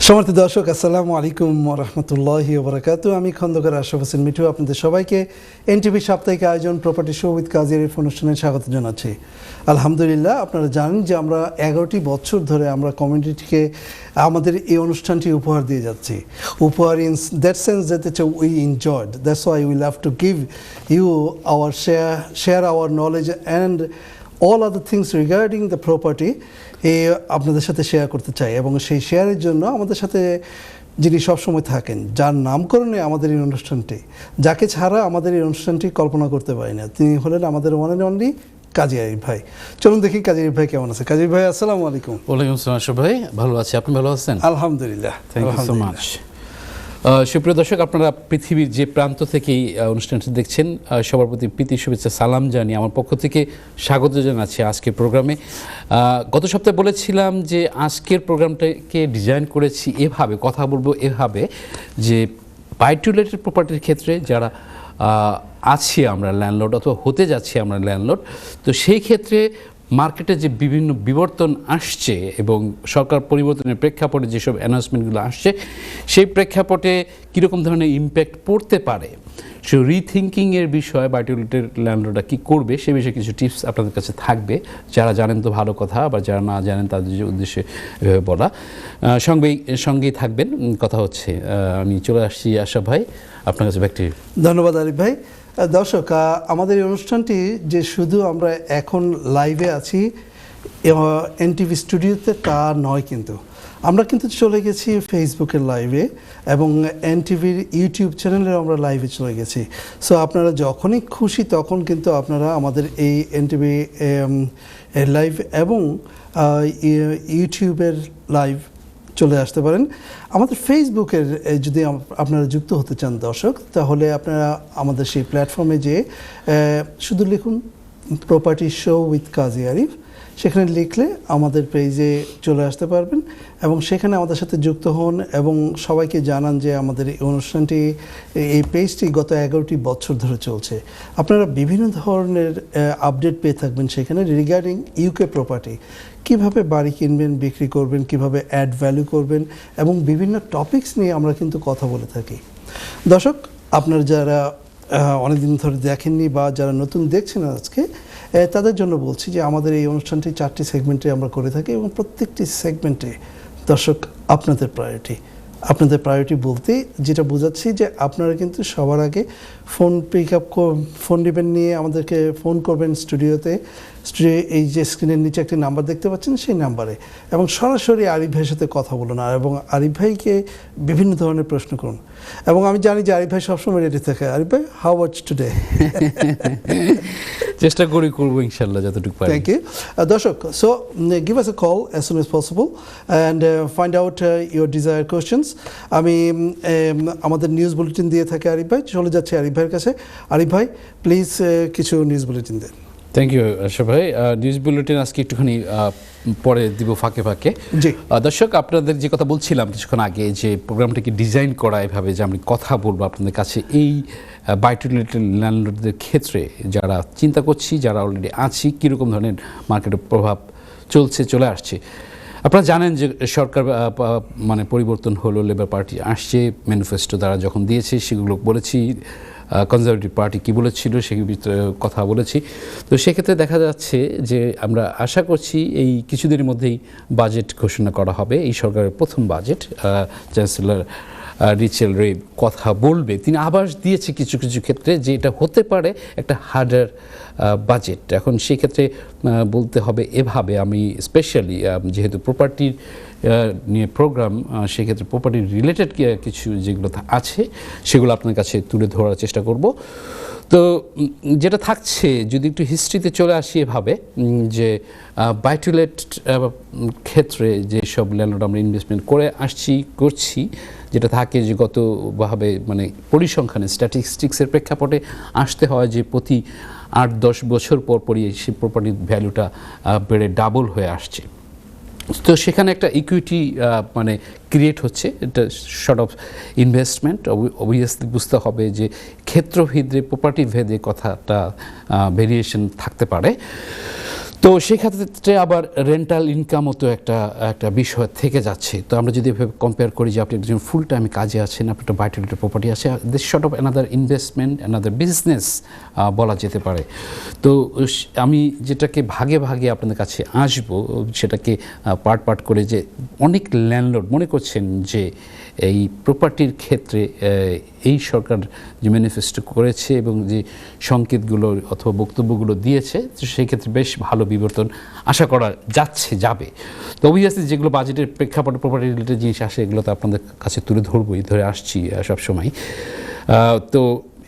সম্মানিত দর্শক, আসসালামু আলাইকুম ওয়া রাহমাতুল্লাহি ওয়া বারাকাতুহু। আমি খন্দকার আশরাফ হোসেন মিঠু আপনাদের সবাইকে এনটিভি সাপ্তাহিক আয়োজন প্রপার্টি শো উইথ কাজী আরিফ অনুষ্ঠানে স্বাগত জানাচ্ছি। আলহামদুলিল্লাহ, আপনারা জানেন যে আমরা 11টি বছর ধরে আমরা কমিউনিটিকে আমাদের এই অনুষ্ঠানটি উপহার দিয়ে যাচ্ছি। উপহার in that sense that we enjoyed, that's why we love to give you our share our knowledge and all other things regarding the property আপনাদের সাথে শেয়ার করতে চাই। এবং সেই শেয়ারের জন্য আমাদের সাথে যিনি সবসময় থাকেন, যার নামকরণে আমাদের এই অনুষ্ঠানটি, যাকে ছাড়া আমাদের এই অনুষ্ঠানটি কল্পনা করতে পারি না, তিনি হলেন আমাদের ওয়ান অ্যান্ড অনলি কাজী আরিফ ভাই। চলুন দেখি কাজী আরিফ ভাই কেমন আছে। কাজী ভাই, আসসালামু আলাইকুম। ওয়ালাইকুম আসসালাম আশরাফ ভাই, ভালো আছি, আপনি ভালো আছেন? আলহামদুলিল্লাহ, থ্যাংক ইউ সো মাচ। সুপ্রিয় দর্শক, আপনারা পৃথিবীর যে প্রান্ত থেকেই অনুষ্ঠানটি দেখছেন, সবার প্রতি প্রীতি শুভেচ্ছা সালাম জানিয়ে আমার পক্ষ থেকে স্বাগত জানাচ্ছি আজকের প্রোগ্রামে। গত সপ্তাহে বলেছিলাম যে আজকের প্রোগ্রামটাকে ডিজাইন করেছি এভাবে, কথা বলবো এভাবে যে বাই টু লেটের প্রপার্টির ক্ষেত্রে যারা আছি আমরা ল্যান্ডলর্ড অথবা হতে যাচ্ছি আমরা ল্যান্ডলর্ড, তো সেই ক্ষেত্রে মার্কেটে যে বিভিন্ন বিবর্তন আসছে এবং সরকার পরিবর্তনের প্রেক্ষাপটে যেসব অ্যানাউন্সমেন্টগুলো আসছে, সেই প্রেক্ষাপটে কীরকম ধরনের ইম্প্যাক্ট পড়তে পারে, সে রিথিঙ্কিংয়ের বিষয়ে বায়োটিউলিটির ল্যান্ডলর্ডরা কী করবে সে বিষয়ে কিছু টিপস আপনাদের কাছে থাকবে। যারা জানেন তো ভালো কথা, আবার যারা না জানেন তাদের উদ্দেশ্যে বলা। সঙ্গেই থাকবেন, কথা হচ্ছে। আমি চলে আসছি আশরাফ ভাই আপনার কাছে ব্যাকটি। ধন্যবাদ আরিফ ভাই। দর্শক, আমাদের এই অনুষ্ঠানটি যে শুধু আমরা এখন লাইভে আছি এনটিভি স্টুডিওতে তা নয়, কিন্তু আমরা কিন্তু চলে গেছি ফেসবুকের লাইভে এবং এনটিভির ইউটিউব চ্যানেলেও আমরা লাইভে চলে গেছি। সো আপনারা যখনই খুশি তখন কিন্তু আপনারা আমাদের এই এনটিভি লাইভ এবং ইউটিউবের লাইভ চলে আসতে পারেন। আমাদের ফেসবুকের যদি আপনারা যুক্ত হতে চান দর্শক, তাহলে আপনারা আমাদের সেই প্ল্যাটফর্মে যে শুধু লিখুন প্রপার্টি শো উইথ কাজী আরিফ, সেখানে লিখলে আমাদের পেজে চলে আসতে পারবেন এবং সেখানে আমাদের সাথে যুক্ত হন এবং সবাইকে জানান যে আমাদের এই অনুষ্ঠানটি, এই পেজটি গত 11টি বছর ধরে চলছে। আপনারা বিভিন্ন ধরনের আপডেট পেয়ে থাকবেন সেখানে রিগার্ডিং ইউকে প্রপার্টি, কিভাবে বাড়ি কিনবেন, বিক্রি করবেন, কিভাবে অ্যাড ভ্যালু করবেন এবং বিভিন্ন টপিকস নিয়ে আমরা কিন্তু কথা বলে থাকি। দর্শক, আপনারা যারা অনেকদিন ধরে দেখেননি বা যারা নতুন দেখছেন আজকে, তাদের জন্য বলছি যে আমাদের এই অনুষ্ঠানটি 4টি সেগমেন্টে আমরা করে থাকি এবং প্রত্যেকটি সেগমেন্টে দর্শক আপনাদের প্রায়োরিটি বলতে যেটা বোঝাচ্ছি যে আপনারা কিন্তু সবার আগে ফোন নেবেন, নিয়ে আমাদেরকে ফোন করবেন স্টুডিওতে। এই যে স্ক্রিনের নিচে একটি নাম্বার দেখতে পাচ্ছেন, সেই নাম্বারে, এবং সরাসরি আরিফ ভাইয়ের সাথে কথা বলুন এবং আরিফ ভাইকে বিভিন্ন ধরনের প্রশ্ন করুন। এবং আমি জানি যে আরিফ ভাই সবসময় রেডি থাকে। আরিফ ভাই, হাউ ওয়াজ টুডে? চেষ্টা করবো ইনশাল্লাহ যতটুকু পারি। Thank you. দর্শক, so give us a call as soon as possible and find out your desire questions. আমি আমাদের নিউজ বুলেটিন দিয়ে থাকি আরিফ ভাই, চলে যাচ্ছে আরিফ ভাইয়ের কাছে। আরিফ ভাই, প্লিজ কিছু নিউজ বুলেটিন দেন। থ্যাংক ইউ আশরাফ ভাই। নিউজ বুলেটিন আজকে একটুখানি পরে দিব ফাঁকে ফাঁকে। জি দর্শক, আপনাদের যে কথা বলছিলাম কিছুক্ষণ আগে, যে প্রোগ্রামটাকে ডিজাইন করা এভাবে যে আমি কথা বলবো আপনাদের কাছে এই বাই টু লেট ল্যান্ডলর্ডদের ক্ষেত্রে, যারা চিন্তা করছি, যারা অলরেডি আছি, কীরকম ধরনের মার্কেটের প্রভাব চলে আসছে। আপনারা জানেন যে সরকার মানে পরিবর্তন হলো, লেবার পার্টি আসছে, ম্যানিফেস্টো তারা যখন দিয়েছে সেগুলো বলেছি, কনজারভেটিভ পার্টি কী বলেছিল সেই কথা বলেছি। তো সেক্ষেত্রে দেখা যাচ্ছে যে আমরা আশা করছি এই কিছুদিনের মধ্যেই বাজেট ঘোষণা করা হবে, এই সরকারের প্রথম বাজেট। চ্যান্সেলর রিচেল রে কথা বলবে, তিনি আভাস দিয়েছে কিছু কিছু ক্ষেত্রে যে এটা হতে পারে একটা হার্ডার বাজেট। এখন সেক্ষেত্রে বলতে হবে এভাবে, আমি স্পেশালি যেহেতু প্রপার্টির নিয়ে প্রোগ্রাম, সেক্ষেত্রে প্রপার্টি রিলেটেড কিছু যেগুলো আছে সেগুলো আপনার কাছে তুলে ধরার চেষ্টা করব। তো যেটা থাকছে, যদি একটু হিস্ট্রিতে চলে আসি এভাবে, যে বাই টু লেট ক্ষেত্রে যেসব ল্যান্ডলর্ড আমরা ইনভেস্টমেন্ট করছি, যেটা থাকে যে গতভাবে মানে পরিসংখ্যানে স্ট্যাটিস্টিক্সের প্রেক্ষাপটে আসতে হয় যে প্রতি 8-10 বছর পরই সেই প্রপার্টির ভ্যালুটা বেড়ে ডাবল হয়ে আসছে। তো সেখানে একটা ইকুইটি মানে ক্রিয়েট হচ্ছে, এটা শর্ট অফ ইনভেস্টমেন্ট। অবভিয়াসলি বুঝতে হবে যে ক্ষেত্রভেদে, প্রপার্টি ভেদে কথাটা ভেরিয়েশন থাকতে পারে। তো সেক্ষেত্রে আবার রেন্টাল ইনকামও তো একটা একটা বিষয় থেকে যাচ্ছে। তো আমরা যদি এভাবে কম্পেয়ার করি যে আপনি একজন ফুল টাইম কাজে আছেন, আপনার একটা বাই-টু-লেট প্রপার্টি আছে, this short of another investment, another business বলা যেতে পারে। তো আমি যেটাকে ভাগে ভাগে আপনাদের কাছে আসবো, সেটাকে পার্ট পার্ট করে, যে অনেক ল্যান্ডলর্ড মনে করছেন যে এই প্রপার্টির ক্ষেত্রে এই সরকার যে ম্যানিফেস্টো করেছে এবং যে সংকেতগুলো অথবা বক্তব্যগুলো দিয়েছে, সেই ক্ষেত্রে বেশ ভালো বিবর্তন আশা করা যাবে। তো অবভিয়াসলি যেগুলো বাজেটের প্রেক্ষাপটে প্রপার্টি রিলেটেড জিনিস আসে, এগুলো তো আপনাদের কাছে ধরে আসছি সবসময়। তো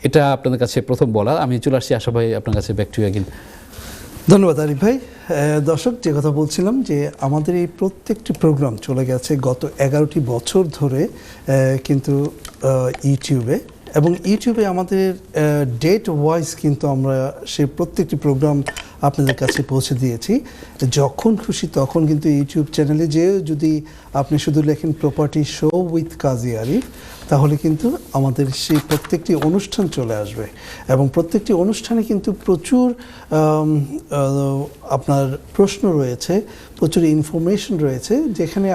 এটা আপনাদের কাছে প্রথম বলা। আমি চলে আসছি আশা ভাই আপনার কাছে, ব্যাক টু ইউ অ্যাগেন। ধন্যবাদ আরিফ ভাই। দর্শক, যে কথা বলছিলাম যে আমাদের এই প্রত্যেকটি প্রোগ্রাম চলে গেছে গত 11টি বছর ধরে কিন্তু ইউটিউবে, এবং ইউটিউবে আমাদের ডেট ওয়াইজ কিন্তু আমরা সেই প্রত্যেকটি প্রোগ্রাম আপনাদের কাছে পৌঁছে দিয়েছি। যখন খুশি তখন কিন্তু ইউটিউব চ্যানেলে যেয়ে যদি আপনি শুধু লেখেন প্রপার্টি শো উইথ কাজী আরিফ, তাহলে কিন্তু আমাদের সেই প্রত্যেকটি অনুষ্ঠান চলে আসবে, এবং প্রত্যেকটি অনুষ্ঠানে কিন্তু প্রচুর আপনার প্রশ্ন রয়েছে, প্রচুর ইনফরমেশন রয়েছে, যেখানে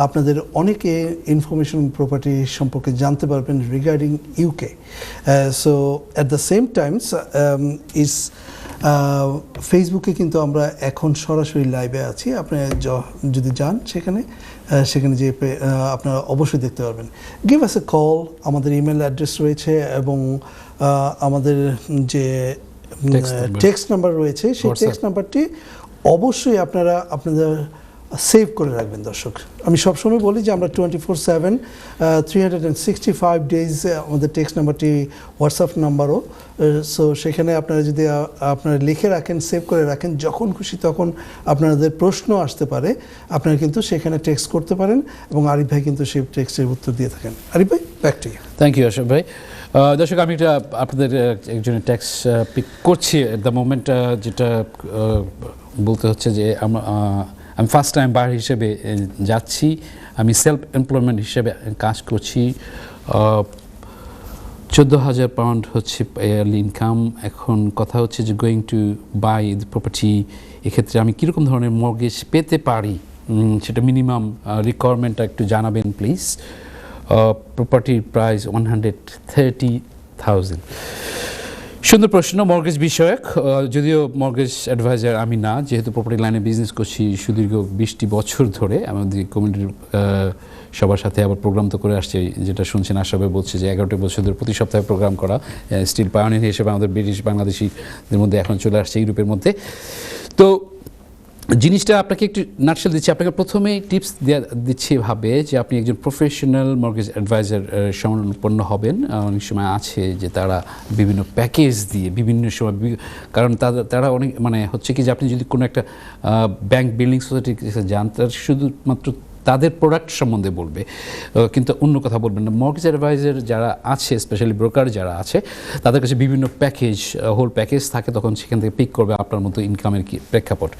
আপনাদের অনেকে ইনফরমেশন প্রপার্টি সম্পর্কে জানতে পারবেন regarding UK. So at the same Times ফেসবুকে কিন্তু আমরা এখন সরাসরি লাইভে আছি। আপনি যদি যান সেখানে যে আপনারা অবশ্যই দেখতে পারবেন। গিভ আস এ কল, আমাদের ইমেল অ্যাড্রেস রয়েছে, এবং আমাদের যে টেক্সট নাম্বার রয়েছে, সেই টেক্সট নাম্বারটি অবশ্যই আপনাদের সেভ করে রাখবেন। দর্শক, আমি সবসময় বলি যে আমরা 24/7 365 ডেজ আমাদের টেক্সট নাম্বারটি হোয়াটসঅ্যাপ নাম্বারও। সো সেখানে আপনারা যদি আপনারা লিখে রাখেন, সেভ করে রাখেন, যখন খুশি তখন আপনাদের প্রশ্ন আসতে পারে, আপনারা কিন্তু সেখানে টেক্সট করতে পারেন, এবং আরিফ ভাই কিন্তু সেই টেক্সটের উত্তর দিয়ে থাকেন। আরিফ ভাই, back to you. Thank you Ashraf ভাই। দর্শক, আমি এটা আপনাদের একজনের টেক্সট পিক করছি এট দ্য মোমেন্ট। যেটা বলতে হচ্ছে যে আমি ফার্স্ট টাইম বায়ার হিসেবে যাচ্ছি, আমি সেলফ এমপ্লয়মেন্ট হিসেবে কাজ করছি, 14,000 পাউন্ড হচ্ছে ইয়ারলি ইনকাম। এখন কথা হচ্ছে যে going to buy the property, এক্ষেত্রে আমি কীরকম ধরনের মর্গেজ পেতে পারি, সেটা মিনিমাম রিকোয়ারমেন্টটা একটু জানাবেন প্লিজ। প্রপার্টির প্রাইস 130,000। সুন্দর প্রশ্ন, মর্গেজ বিষয়ক। যদিও মর্গেজ অ্যাডভাইজার আমি না, যেহেতু প্রপার্টি লাইনে বিজনেস করছি সুদীর্ঘ 20টি বছর ধরে। আমাদের কমিউনিটির সবার সাথে আবার প্রোগ্রাম তো করে আসছে, যেটা শুনছেন আশাভাবে বলছে যে 11টি বছর ধরে প্রতি সপ্তাহে প্রোগ্রাম করা। স্টিল পায়োনিয়ার হিসেবে আমাদের ব্রিটিশ বাংলাদেশিদের মধ্যে এখন চলে আসছে ইউরোপের মধ্যে। তো জিনিসটা আপনাকে একটু নাটশেল দিচ্ছি। আপনাকে প্রথমেই টিপস দিচ্ছি এভাবে যে আপনি একজন প্রফেশনাল মর্গেজ অ্যাডভাইজার সম্পন্ন হবেন। অনেক সময় আছে যে তারা বিভিন্ন প্যাকেজ দিয়ে বিভিন্ন সময়, কারণ তারা অনেক হচ্ছে কি যে আপনি যদি কোনো একটা ব্যাংক বিল্ডিং সোসাইটির কাছে যান, তার শুধুমাত্র তাদের প্রোডাক্ট সম্বন্ধে বলবে, কিন্তু অন্য কথা বলবেন না। মর্গেজ অ্যাডভাইজার যারা আছে, স্পেশালি ব্রোকার যারা আছে, তাদের কাছে বিভিন্ন প্যাকেজ, হোল প্যাকেজ থাকে, তখন সেখান থেকে পিক করবে আপনার মতো ইনকামের কি প্রেক্ষাপট।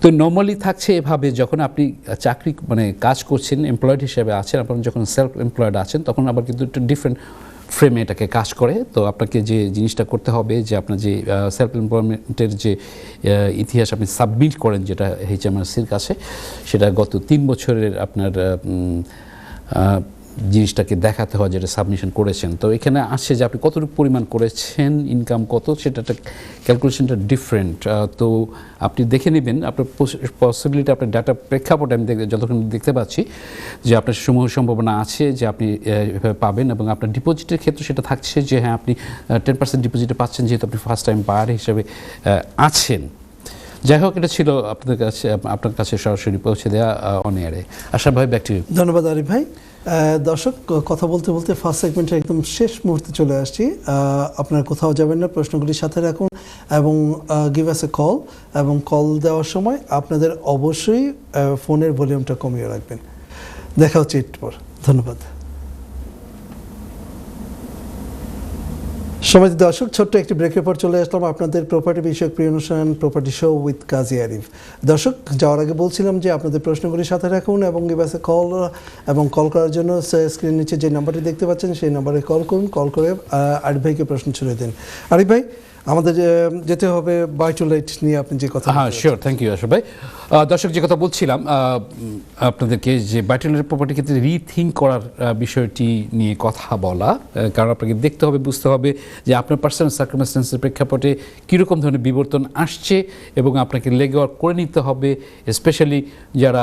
তো নর্মালি থাকছে এভাবে, যখন আপনি চাকরি কাজ করছেন, এমপ্লয়েড হিসেবে আছেন, আপনার যখন সেলফ এমপ্লয়েড আছেন, তখন আবার কিন্তু একটু ডিফারেন্ট ফ্রেমে এটাকে কাজ করে। তো আপনাকে যে জিনিসটা করতে হবে যে আপনার যে সেলফ এমপ্লয়মেন্টের যে ইতিহাস আপনি সাবমিট করেন, যেটা HMRCর কাছে, সেটা গত 3 বছরের আপনার জিনিসটাকে দেখাতে হয়, যেটা সাবমিশন করেছেন। তো এখানে আসছে যে আপনি কতটুকু পরিমাণ করেছেন, ইনকাম কত, সেটা ক্যালকুলেশনটা ডিফারেন্ট। তো আপনি দেখে নেবেন আপনার পসিবিলিটি, আপনার ডাটা প্রেক্ষাপটে আমি যতক্ষণ দেখতে পাচ্ছি যে আপনার সমূহ সম্ভাবনা আছে যে আপনি এভাবে পাবেন। এবং আপনার ডিপোজিটের ক্ষেত্রে সেটা থাকছে যে হ্যাঁ, আপনি 10% ডিপোজিটে পাচ্ছেন, যেহেতু আপনি ফার্স্ট টাইম বায়ার হিসেবে আছেন। যাই হোক, এটা ছিল আপনার কাছে সরাসরি পৌঁছে দেওয়া অন এয়ারে। আশা ভাই, ব্যাক টু ইউ। ধন্যবাদ আরিফ ভাই। দর্শক, কথা বলতে বলতে ফার্স্ট সেগমেন্টের একদম শেষ মুহূর্তে চলে আসছি। আপনারা কোথাও যাবেন না, প্রশ্নগুলি সাথে রাখুন, এবং গিভ আস এ কল, এবং কল দেওয়ার সময় আপনাদের অবশ্যই ফোনের ভলিউমটা কমিয়ে রাখবেন। দেখা হচ্ছে একটু পর। ধন্যবাদ। সমাজ দর্শক, ছোট্ট একটি ব্রেকের পর চলে আসলাম আপনাদের প্রপার্টি বিষয়ক প্রিয় অনুষ্ঠান প্রপার্টি শো উইথ কাজী আরিফ। দর্শক, যাওয়ার আগে বলছিলাম যে আপনাদের প্রশ্নগুলি সাথে রাখুন, এবং গিভ আস এ কল, এবং কল করার জন্য স্ক্রিন নিচে যে নাম্বারটি দেখতে পাচ্ছেন সেই নাম্বারে কল করুন। কল করে আরিফ ভাইকে প্রশ্ন ছুড়ে দিন। আরিফ ভাই, আমাদের যেতে হবে বাই টু লেট নিয়ে আপনি যে কথা হ্যাঁ শিওর, থ্যাংক ইউ আশরাফ ভাই। দর্শক, যে কথা বলছিলাম আপনাদেরকে, যে বায়োটিউলের প্রপার্টির ক্ষেত্রে রিথিঙ্ক করার বিষয়টি নিয়ে কথা বলা, কারণ আপনাকে দেখতে হবে, বুঝতে হবে যে আপনার পার্সোনাল সার্কামস্ট্যান্সের প্রেক্ষাপটে কীরকম ধরনের বিবর্তন আসছে, এবং আপনাকে লেগ ওয়ার্ক করে নিতে হবে। স্পেশালি যারা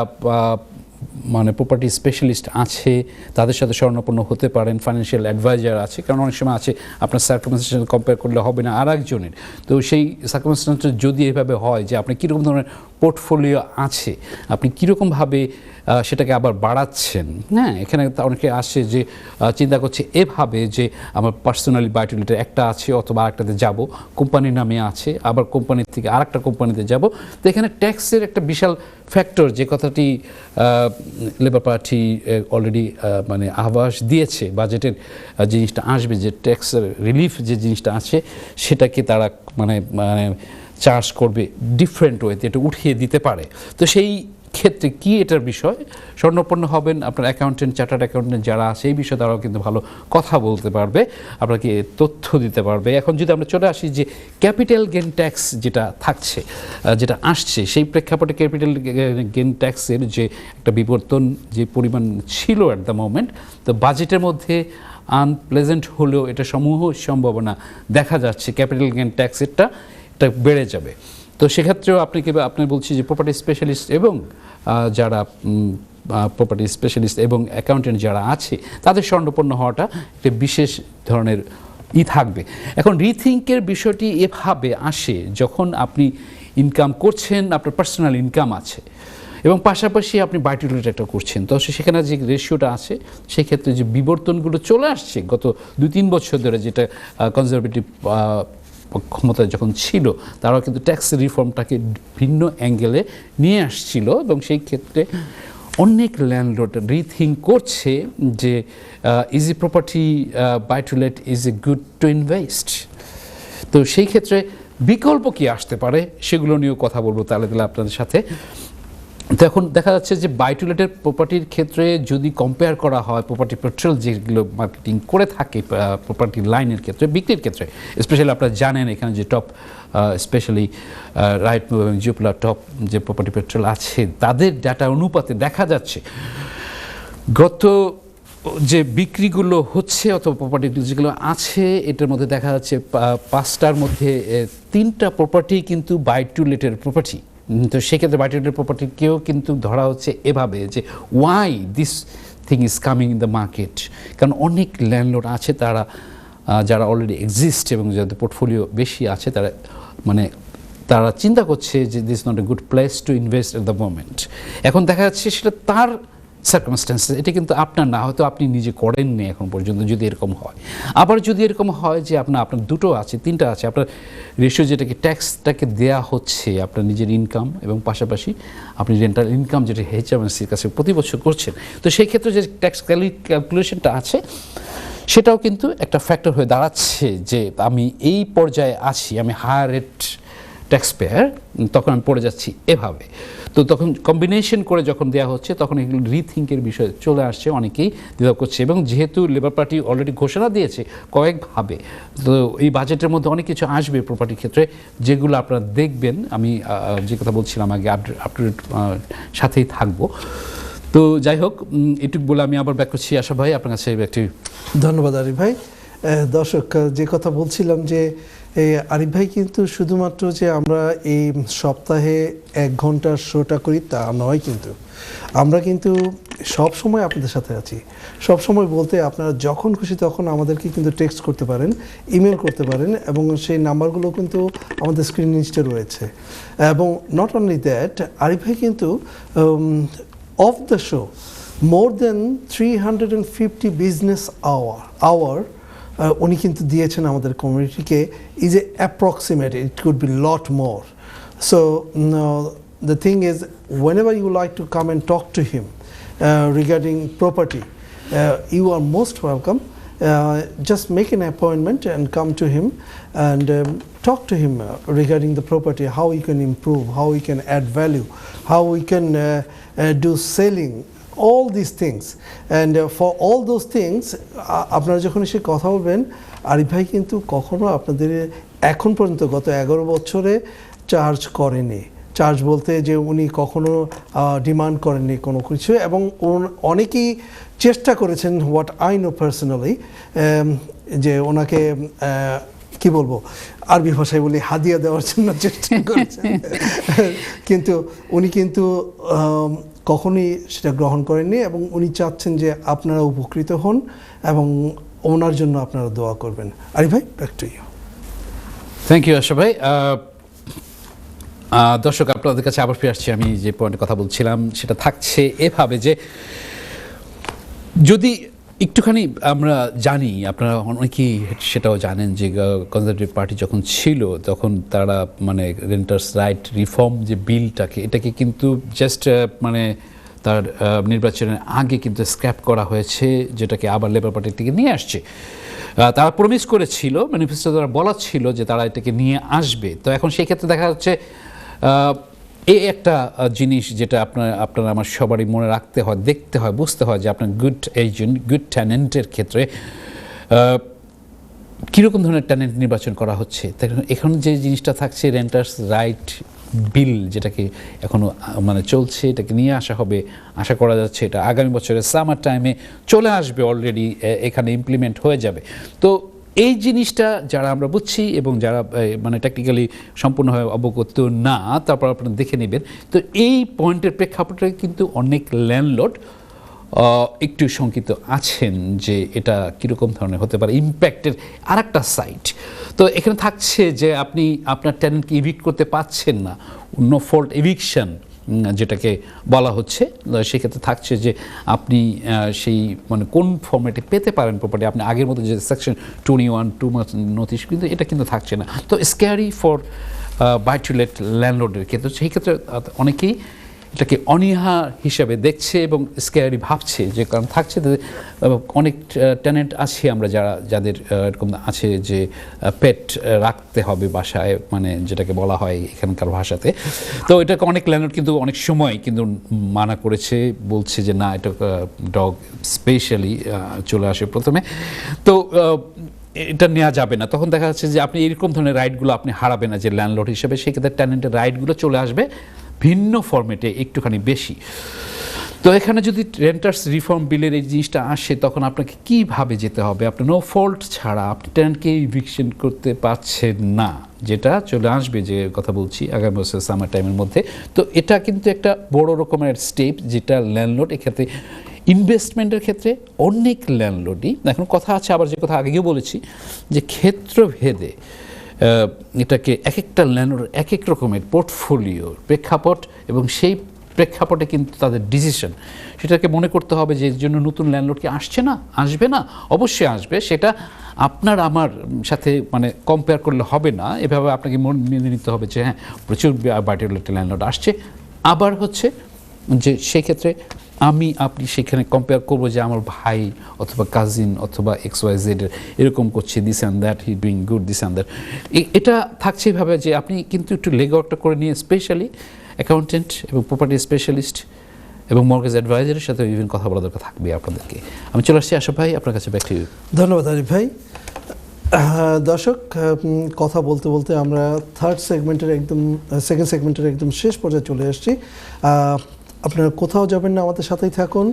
মানে প্রপার্টি স্পেশালিস্ট আছে, তাদের সাথে শরণাপন্ন হতে পারেন, ফাইন্যান্সিয়াল অ্যাডভাইজার আছে, কারণ অনেক সময় আছে আপনার সার্কামস্ট্যান্স কম্পেয়ার করলে হবে না আর একজনের। তো সেই সার্কামস্ট্যান্স যদি এভাবে হয় যে আপনি কীরকম ধরনের পোর্টফোলিও আছে, আপনি কীরকমভাবে সেটাকে আবার বাড়াচ্ছেন, হ্যাঁ, এখানে অনেকে আসে যে চিন্তা করছে এভাবে যে আমার পার্সোনালি বায়োটিউলিটার একটা আছে অথবা আরেকটাতে যাব, কোম্পানির নামে আছে, আবার কোম্পানির থেকে আরেকটা কোম্পানিতে যাব। তো এখানে ট্যাক্সের একটা বিশাল ফ্যাক্টর, যে কথাটি লেবার পার্টি অলরেডি মানে আভাস দিয়েছে, বাজেটের জিনিসটা আসবে, যে ট্যাক্সের রিলিফ যে জিনিসটা আছে সেটাকে তারা মানে মানে চার্জ করবে ডিফারেন্ট ওয়েতে, এটা উঠিয়ে দিতে পারে। তো সেই ক্ষেত্রে কি এটার বিষয় স্বর্ণপন্ন হবেন, আপনার অ্যাকাউন্টেন্ট, চার্টার্ড অ্যাকাউন্টেন্ট যারা আছে এই বিষয়ে তারাও কিন্তু ভালো কথা বলতে পারবে, আপনাকে তথ্য দিতে পারবে। এখন যদি আমরা চলে আসি যে ক্যাপিটাল গেন ট্যাক্স যেটা থাকছে, যেটা আসছে, সেই প্রেক্ষাপটে ক্যাপিটাল গেন ট্যাক্সের যে একটা বিবর্তন যে পরিমাণ ছিল অ্যাট দ্য মোমেন্ট, তো বাজেটের মধ্যে আনপ্লেজেন্ট হলেও এটা সমূহ সম্ভাবনা দেখা যাচ্ছে ক্যাপিটাল গেন ট্যাক্সেরটা এটা বেড়ে যাবে। তো সেক্ষেত্রেও আপনি বলছি যে প্রপার্টি স্পেশালিস্ট এবং যারা প্রপার্টি স্পেশালিস্ট এবং অ্যাকাউন্টেন্ট যারা আছে তাদের স্বর্ণপন্ন হওয়াটা একটা বিশেষ ধরনের থাকবে। এখন রিথিঙ্কের বিষয়টি এভাবে আসে যখন আপনি ইনকাম করছেন, আপনার পার্সোনাল ইনকাম আছে এবং পাশাপাশি আপনি বায়োটিউলিটি একটা করছেন, তো সেখানে যে রেশিওটা আছে সেক্ষেত্রে যে বিবর্তনগুলো চলে আসছে গত 2-3 বছর ধরে, যেটা কনজারভেটিভ ক্ষমতায় যখন ছিল, তারাও কিন্তু ট্যাক্স রিফর্মটাকে ভিন্ন অ্যাঙ্গেলে নিয়ে আসছিল, এবং সেই ক্ষেত্রে অনেক ল্যান্ডলর্ড রিথিঙ্ক করছে যে is a property buy to let is a good to invest. তো সেই ক্ষেত্রে বিকল্প কি আসতে পারে সেগুলো নিয়েও কথা বলবো তাহলে আপনাদের সাথে। তো এখন দেখা যাচ্ছে যে বায়োটিউলেটের প্রপার্টির ক্ষেত্রে যদি কম্পেয়ার করা হয় প্রপার্টি পেট্রোল যেগুলো মার্কেটিং করে থাকে প্রপার্টি লাইনের ক্ষেত্রে, বিক্রির ক্ষেত্রে স্পেশালি আপনারা জানেন এখানে যে টপ স্পেশালি রাইটমুভ এবং জিওপ্লা টপ যে প্রপার্টি পেট্রোল আছে, তাদের ডাটা অনুপাতে দেখা যাচ্ছে গত যে বিক্রিগুলো হচ্ছে অথবা প্রপার্টি যেগুলো আছে, এটার মধ্যে দেখা যাচ্ছে 5টার মধ্যে 3টা প্রপার্টি কিন্তু বায়োটিউলেটের প্রপার্টি। তো সেক্ষেত্রে বায়োটিউলেটের প্রপার্টিকেও কিন্তু ধরা হচ্ছে এভাবে যে why this thing is coming in the market, কারণ অনেক ল্যান্ডলর্ড আছে তারা যারা অলরেডি এক্সিস্ট এবং যাদের পোর্টফোলিও বেশি আছে, তারা চিন্তা করছে যে this not a good place to invest at the moment. এখন দেখা যাচ্ছে সেটা তার সার্কামস্ট্যান্সেস, এটা কিন্তু আপনার না, হয়তো আপনি নিজে করেননি এখন পর্যন্ত। যদি এরকম হয়, আবার যদি এরকম হয় যে আপনার 2টো আছে, 3টা আছে, আপনার রেশিও যেটাকে ট্যাক্সটাকে দেয়া হচ্ছে আপনার নিজের ইনকাম এবং পাশাপাশি আপনি রেন্টাল ইনকাম যেটা HMRCর কাছে প্রতি বছর করছেন, তো সেই ক্ষেত্রে যে ট্যাক্স ক্যালকুলেশনটা আছে সেটাও কিন্তু একটা ফ্যাক্টর হয়ে দাঁড়াচ্ছে যে আমি এই পর্যায়ে আছি, আমি হায়ার রেট ট্যাক্স পেয়ার, তখন আমি পড়ে যাচ্ছি এভাবে। তো তখন কম্বিনেশন করে যখন দেওয়া হচ্ছে তখন এগুলো রিথিঙ্কের বিষয় চলে আসছে, অনেকেই দ্বিধা করছে। এবং যেহেতু লেবার পার্টি অলরেডি ঘোষণা দিয়েছে কয়েকভাবে, তো এই বাজেটের মধ্যে অনেক কিছু আসবে প্রপার্টির ক্ষেত্রে, যেগুলো আপনারা দেখবেন। আমি যে কথা বলছিলাম আগে আপডেট সাথেই থাকবো। তো যাই হোক, এটুকু বলে আমি আবার ব্যাক করছি আশা ভাই আপনার কাছে একটি। ধন্যবাদ আরিফ ভাই। দর্শক, যে কথা বলছিলাম যে আরিফ ভাই কিন্তু শুধুমাত্র যে আমরা এই সপ্তাহে 1 ঘন্টার শোটা করি তা নয়, কিন্তু আমরা কিন্তু সব সময় আপনাদের সাথে আছি। সব সময় বলতে আপনারা যখন খুশি তখন আমাদেরকে কিন্তু টেক্সট করতে পারেন, ইমেল করতে পারেন, এবং সেই নাম্বারগুলো কিন্তু আমাদের স্ক্রিন নিচে রয়েছে। এবং নট অনলি দ্যাট, আরিফ ভাই কিন্তু of the show more than 350 business hour উনি কিন্তু দিয়েছেন আমাদের কমিউনিটিকে। Is a approximate, it could be lot more. So the thing is, whenever you like to come and talk to him regarding property, you are most welcome. Just make an appointment and come to him and talk to him regarding the property, how he can improve, how he can add value, how we can do selling, all these things. And for all those things আপনারা যখন এসে কথা বলবেন, আরিফ ভাই কিন্তু কখনো আপনাদের এখন পর্যন্ত গত 11 বছরে চার্জ করেনি। চার্জ বলতে যে উনি কখনো ডিমান্ড করেননি কোনো কিছু, এবং অনেকেই চেষ্টা করেছেন, হোয়াট আই নো পার্সোনালি, যে ওনাকে কি বলবো, আরবি ভাষায় বলি হাদিয়া দেওয়ার জন্য চেষ্টা করেছেন, কিন্তু উনি কিন্তু কখনোই সেটা গ্রহণ করেননি, এবং উনি চাচ্ছেন যে আপনারা উপকৃত হন এবং ওনার জন্য আপনারা দোয়া করবেন। আরিফ ভাই, back to you. Thank you Asha ভাই। দর্শক, আপনাদের কাছে আবার ফিরে আসছি। আমি যে পয়েন্টে কথা বলছিলাম সেটা থাকছে এভাবে যে, যদি একটুখানি আমরা জানি, আপনারা অনেকেই সেটাও জানেন যে কনজারভেটিভ পার্টি যখন ছিল তখন তারা মানে রেন্টার্স রাইট রিফর্ম যে বিলটাকে, এটাকে কিন্তু জাস্ট মানে তার নির্বাচনের আগে কিন্তু স্ক্র্যাপ করা হয়েছে, যেটাকে আবার লেবার পার্টি থেকে নিয়ে আসছে। তারা প্রমিস করেছিল, ম্যানিফেস্টো দ্বারা বলা ছিল যে তারা এটাকে নিয়ে আসবে। তো এখন সেই ক্ষেত্রে দেখা যাচ্ছে এই একটা জিনিস যেটা আপনারা আমার সবারই মনে রাখতে হয়, দেখতে হয়, বুঝতে হয় যে আপনার গুড এজেন্ট, গুড ট্যালেন্টের ক্ষেত্রে কীরকম ধরনের ট্যালেন্ট নির্বাচন করা হচ্ছে। এখন যে জিনিসটা থাকছে রেন্টার্স রাইট বিল, যেটাকে এখনও মানে চলছে, এটাকে নিয়ে আসা হবে, আশা করা যাচ্ছে এটা আগামী বছরের সামার টাইমে চলে আসবে, অলরেডি এখানে ইমপ্লিমেন্ট হয়ে যাবে। তো এই জিনিসটা যারা আমরা বুঝছি এবং যারা মানে টেকনিক্যালি সম্পূর্ণভাবে অবগত না, তারপর আপনারা দেখে নেবেন। তো এই পয়েন্টের প্রেক্ষাপটে কিন্তু অনেক ল্যান্ডলর্ড একটু শঙ্কিত আছেন যে এটা কীরকম ধরনের হতে পারে, ইম্প্যাক্টের আর একটা সাইড। তো এখানে থাকছে যে আপনি আপনার ট্যালেন্টকে ইভিক্ট করতে পারছেন না, নো ফল্ট এভিকশন যেটাকে বলা হচ্ছে। সেক্ষেত্রে থাকছে যে আপনি সেই মানে কোন ফর্মেটে পেতে পারেন প্রপার্টি, আপনি আগের মতো যে সেকশন 21 2 মাস নোটিশ, কিন্তু এটা কিন্তু থাকছে না। তো scary for buy to let ল্যান্ডলর্ডের ক্ষেত্রে, সেই ক্ষেত্রে অনেকেই এটাকে অনীহা হিসাবে দেখছে এবং স্ক্যারি ভাবছে, যে কারণ থাকছে অনেক ট্যালেন্ট আছে আমরা যাদের এরকম আছে যে পেট রাখতে হবে বাসায়, মানে যেটাকে বলা হয় এখানকার ভাষাতে। তো এটাকে অনেক ল্যান্ডলর্ড কিন্তু অনেক সময় কিন্তু মানা করেছে, বলছে যে না, এটা ডগ স্পেশালি চলে আসে প্রথমে, তো এটা নেওয়া যাবে না। তখন দেখা যাচ্ছে যে আপনি এরকম ধরনের রাইটগুলো আপনি হারাবেন না যে ল্যান্ডলর্ড হিসেবে, সেক্ষেত্রে ট্যালেন্টের রাইটগুলো চলে আসবে ভিন্ন ফরম্যাটে, একটুখানি বেশি। তো এখানে যদি রেন্টার্স রিফর্ম বিলের এই জিনিসটা আসে, তখন আপনাকে কীভাবে যেতে হবে? আপনি নো ফল্ট ছাড়া আপনি ট্যালেন্টকে ইভিকশন করতে পারছেন না, যেটা চলে আসবে, যে কথা বলছি আগামী বছর সামার টাইমের মধ্যে। তো এটা কিন্তু একটা বড় রকমের স্টেপ, যেটা ল্যান্ডলর্ড এক্ষেত্রে ইনভেস্টমেন্টের ক্ষেত্রে অনেক ল্যান্ডলর্ডই, এখন কথা আছে আবার, যে কথা আগেও বলেছি, যে ক্ষেত্রভেদে এটাকে এক একটা ল্যান্ডলর্ড এক এক রকমের পোর্টফোলিও প্রেক্ষাপট, এবং সেই প্রেক্ষাপটে কিন্তু তাদের ডিসিশন, সেটাকে মনে করতে হবে যে এর জন্য নতুন ল্যান্ডলর্ড কি আসছে না, আসবে না, অবশ্যই আসবে। সেটা আপনার আমার সাথে মানে কম্পেয়ার করলে হবে না, এভাবে আপনাকে মেনে নিতে হবে যে হ্যাঁ, প্রচুর বায়োটিউলিটি ল্যান্ডলর্ড আসছে। আবার হচ্ছে যে সেক্ষেত্রে আপনি সেখানে কম্পেয়ার করবো যে আমার ভাই অথবা কাজিন অথবা XYZ এর এরকম করছে, this and that, he doing good, this and that. এটা থাকছে এইভাবে যে আপনি কিন্তু একটু লেগওয়ার্কটা করে নিয়ে, স্পেশালি অ্যাকাউন্টেন্ট এবং প্রপার্টি স্পেশালিস্ট এবং মর্গেজ অ্যাডভাইজারের সাথে ইভেন কথা বলা দরকার থাকবে আপনাদেরকে। আমি চলে আসছি আশা ভাই, আপনার কাছে ব্যাক টু ইউ। ধন্যবাদ আরিফ ভাই। দর্শক, কথা বলতে বলতে আমরা সেকেন্ড সেগমেন্টের একদম শেষ পর্যায়ে চলে আসছি। আপনারা কোথাও যাবেন না, আমাদের সাথেই থাকুন।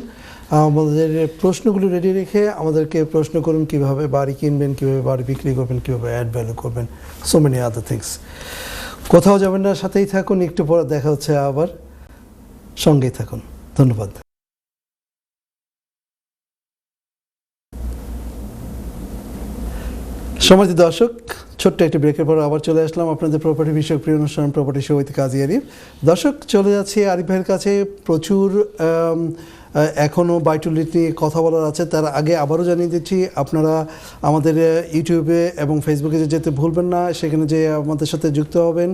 আমাদের প্রশ্নগুলো রেডি রেখে আমাদেরকে প্রশ্ন করুন, কিভাবে বাড়ি কিনবেন, কিভাবে বাড়ি বিক্রি করবেন, কিভাবে অ্যাড ভ্যালু করবেন, সো মেনি আদার থিংস। কোথাও যাবেন না, সাথেই থাকুন। একটু পরে দেখা হচ্ছে আবার, সঙ্গেই থাকুন। ধন্যবাদ। সম্মানিত দর্শক, ছোট্ট একটি ব্রেকের পর আবার চলে আসলাম আপনাদের প্রপার্টি বিষয়ক প্রিয় অনুষ্ঠান প্রপার্টি শো উইথ কাজী আরিফ। দর্শক, চলে যাচ্ছি আরিফ ভাইয়ের কাছে। প্রচুর এখনও বাই-টু-লেট নিয়ে কথা বলার আছে। তার আগে আবারও জানিয়ে দিচ্ছি, আপনারা আমাদের ইউটিউবে এবং ফেসবুকে যেতে ভুলবেন না, সেখানে যে আমাদের সাথে যুক্ত হবেন,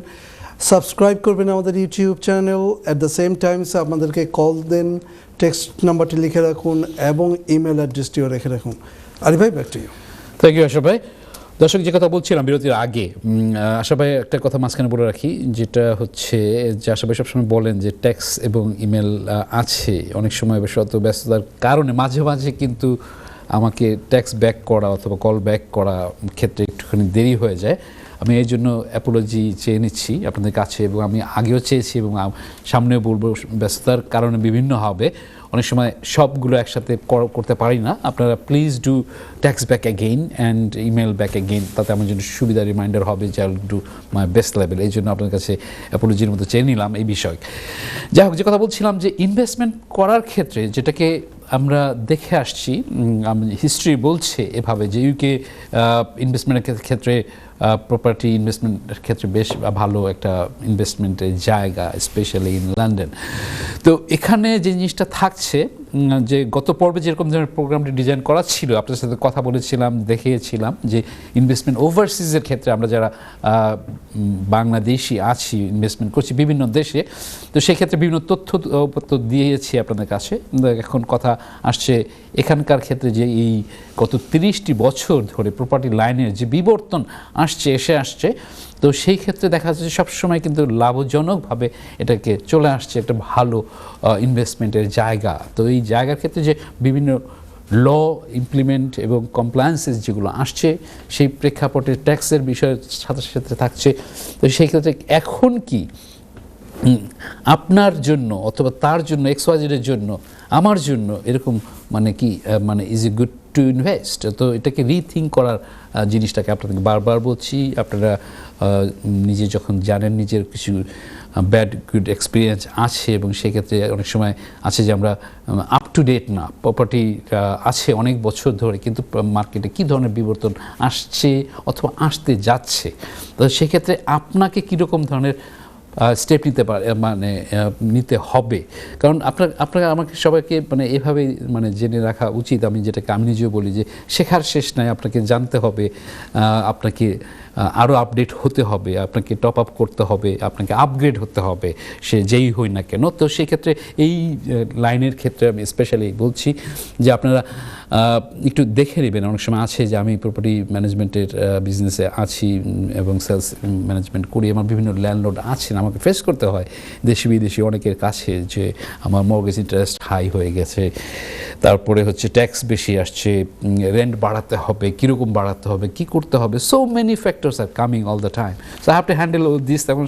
সাবস্ক্রাইব করবেন আমাদের YouTube channel. At the same Times আপনাদেরকে কল দেন, টেক্সট নাম্বারটি লিখে রাখুন এবং ইমেল অ্যাড্রেসটিও রেখে রাখুন। আরিফ ভাই, back to you. Thank you Asha ভাই। দর্শক, যে কথা বলছিলাম বিরতির আগে, আশা ভাই একটা কথা মাঝখানে বলে রাখি, যেটা হচ্ছে যে আশা ভাই সবসময় বলেন যে ট্যাক্স এবং ইমেল আছে, অনেক সময় শত ব্যস্ততার কারণে মাঝে মাঝে কিন্তু আমাকে ট্যাক্স ব্যাক করা অথবা কল ব্যাক করা ক্ষেত্রে একটুখানি দেরি হয়ে যায়। আমি এই জন্য অ্যাপোলজি চেয়ে নিচ্ছি আপনাদের কাছে, এবং আমি আগেও চেয়েছি এবং সামনেও বলবো। ব্যস্ততার কারণে বিভিন্ন হবে, অনেক সময় সবগুলো একসাথে করতে পারি না। আপনারা please do text back again and email back again, তাতে আমার জন্য সুবিধা, রিমাইন্ডার হবে যে I will do my best level. এই জন্য আপনার কাছে অ্যাপোলজির মতো চেয়ে নিলাম এই বিষয়। যাই হোক, যে কথা বলছিলাম যে ইনভেস্টমেন্ট করার ক্ষেত্রে যেটাকে আমরা দেখে আসছি, হিস্ট্রি বলছে এভাবে যে ইউকে ইনভেস্টমেন্টের ক্ষেত্রে, প্রপার্টি ইনভেস্টমেন্টের ক্ষেত্রে বেশ ভালো একটা ইনভেস্টমেন্টের জায়গা, স্পেশালি ইন লন্ডন। তো এখানে যে জিনিসটা থাকছে, যে গত পর্বে যেরকম ধরনের প্রোগ্রামটি ডিজাইন করা ছিল, আপনার সাথে কথা বলেছিলাম, দেখিয়েছিলাম যে ইনভেস্টমেন্ট ওভারসিজের ক্ষেত্রে আমরা যারা বাংলাদেশি আছি, ইনভেস্টমেন্ট করছি বিভিন্ন দেশে, তো সেক্ষেত্রে বিভিন্ন তথ্য দিয়েছি আপনাদের কাছে। এখন কথা আসছে এখানকার ক্ষেত্রে যে এই গত 30টি বছর ধরে প্রপার্টি লাইনের যে বিবর্তন এসে আসছে, তো সেই ক্ষেত্রে দেখা যাচ্ছে যে সবসময় কিন্তু লাভজনকভাবে এটাকে চলে আসছে একটা ভালো ইনভেস্টমেন্টের জায়গা। তো এই জায়গার ক্ষেত্রে যে বিভিন্ন ল ইমপ্লিমেন্ট এবং কমপ্লায়েন্সেস যেগুলো আসছে, সেই প্রেক্ষাপটে ট্যাক্সের বিষয়ের সাথে সাথে থাকছে। তো সেই ক্ষেত্রে এখন কি আপনার জন্য অথবা তার জন্য, এক্সওয়াইজেডের জন্য, আমার জন্য এরকম মানে কি মানে is a good to invest? তো এটাকে রিথিঙ্ক করার জিনিসটাকে আপনাদেরকে বারবার বলছি। আপনারা নিজে যখন জানেন নিজের কিছু ব্যাড গুড এক্সপিরিয়েন্স আছে, এবং সেক্ষেত্রে অনেক সময় আছে যে আমরা আপ টু ডেট না, প্রপার্টি আছে অনেক বছর ধরে, কিন্তু মার্কেটে কী ধরনের বিবর্তন আসছে অথবা আসতে যাচ্ছে, তো সেক্ষেত্রে আপনাকে কীরকম ধরনের স্টেপ নিতে হবে। কারণ আপনারা আমাকে সবাইকে মানে এভাবে মানে জেনে রাখা উচিত। আমি যেটাকে আমি নিজেও বলি যে শেখার শেষ নাই, আপনাকে জানতে হবে, আপনাকে আরও আপডেট হতে হবে, আপনাকে টপ আপ করতে হবে, আপনাকে আপগ্রেড হতে হবে, সে যেই হই না কেন। তো সেক্ষেত্রে এই লাইনের ক্ষেত্রে আমি স্পেশালি বলছি যে আপনারা একটু দেখে নেবেন। অনেক সময় আছে যে আমি প্রপার্টি ম্যানেজমেন্টের বিজনেসে আছি এবং সেলস ম্যানেজমেন্ট করি, আমার বিভিন্ন ল্যান্ডলর্ড আছেন, আমাকে ফেস করতে হয় দেশি বিদেশি অনেকের কাছে যে আমার মর্গেজ ইন্টারেস্ট হাই হয়ে গেছে, তারপরে হচ্ছে ট্যাক্স বেশি আসছে, রেন্ট বাড়াতে হবে, কীরকম বাড়াতে হবে, কী করতে হবে, so many factors are coming all the time. So I have to handle this. তখন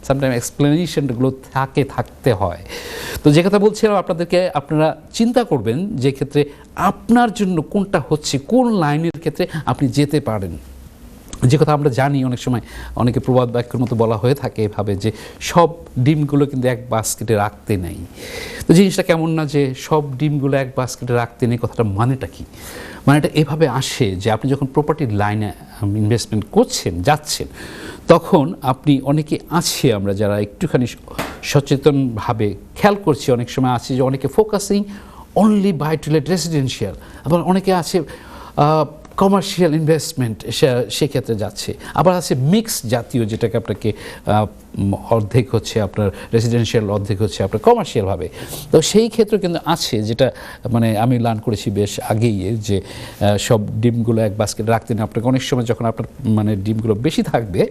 সামটাইম এক্সপ্লেনেশনগুলো থাকতে হয়। তো যে কথা বলছিলাম আপনাদেরকে, আপনারা চিন্তা করবেন যে ক্ষেত্রে আপনার জন্য কোনটা হচ্ছে, কোন লাইনের ক্ষেত্রে আপনি যেতে পারেন। যে কথা আমরা জানি, অনেক সময় অনেকে প্রবাদ বাক্যের মতো বলা হয়ে থাকে এভাবে যে সব ডিমগুলো কিন্তু এক বাস্কেটে রাখতে নেই। তো জিনিসটা কেমন না যে সব ডিমগুলো এক বাস্কেটে রাখতে নেই, কথাটা মানেটা কি? মানেটা এভাবে আসে যে আপনি যখন প্রপার্টির লাইনে ইনভেস্টমেন্ট করছেন, যাচ্ছেন, তখন আপনি অনেকে আছে আমরা যারা একটুখানি সচেতনভাবে খেয়াল করছি, অনেক সময় আছে যে অনেকে focusing only buy to let residential, আবার অনেকে আছে কমার্শিয়াল ইনভেস্টমেন্ট সেক্ষেত্রে যাচ্ছে, আবার আছে মিক্স জাতীয়, যেটাকে আপনাকে অর্ধেক হচ্ছে আপনার রেসিডেন্সিয়াল, অর্ধেক হচ্ছে আপনার কমার্শিয়ালভাবে। তো সেই ক্ষেত্রে কিন্তু আছে যেটা মানে আমি লার্ন করেছি বেশ আগেই, যে সব ডিমগুলো এক বাস্কেটে রাখতে না। আপনাকে অনেক সময় যখন আপনার মানে ডিমগুলো বেশি থাকবে,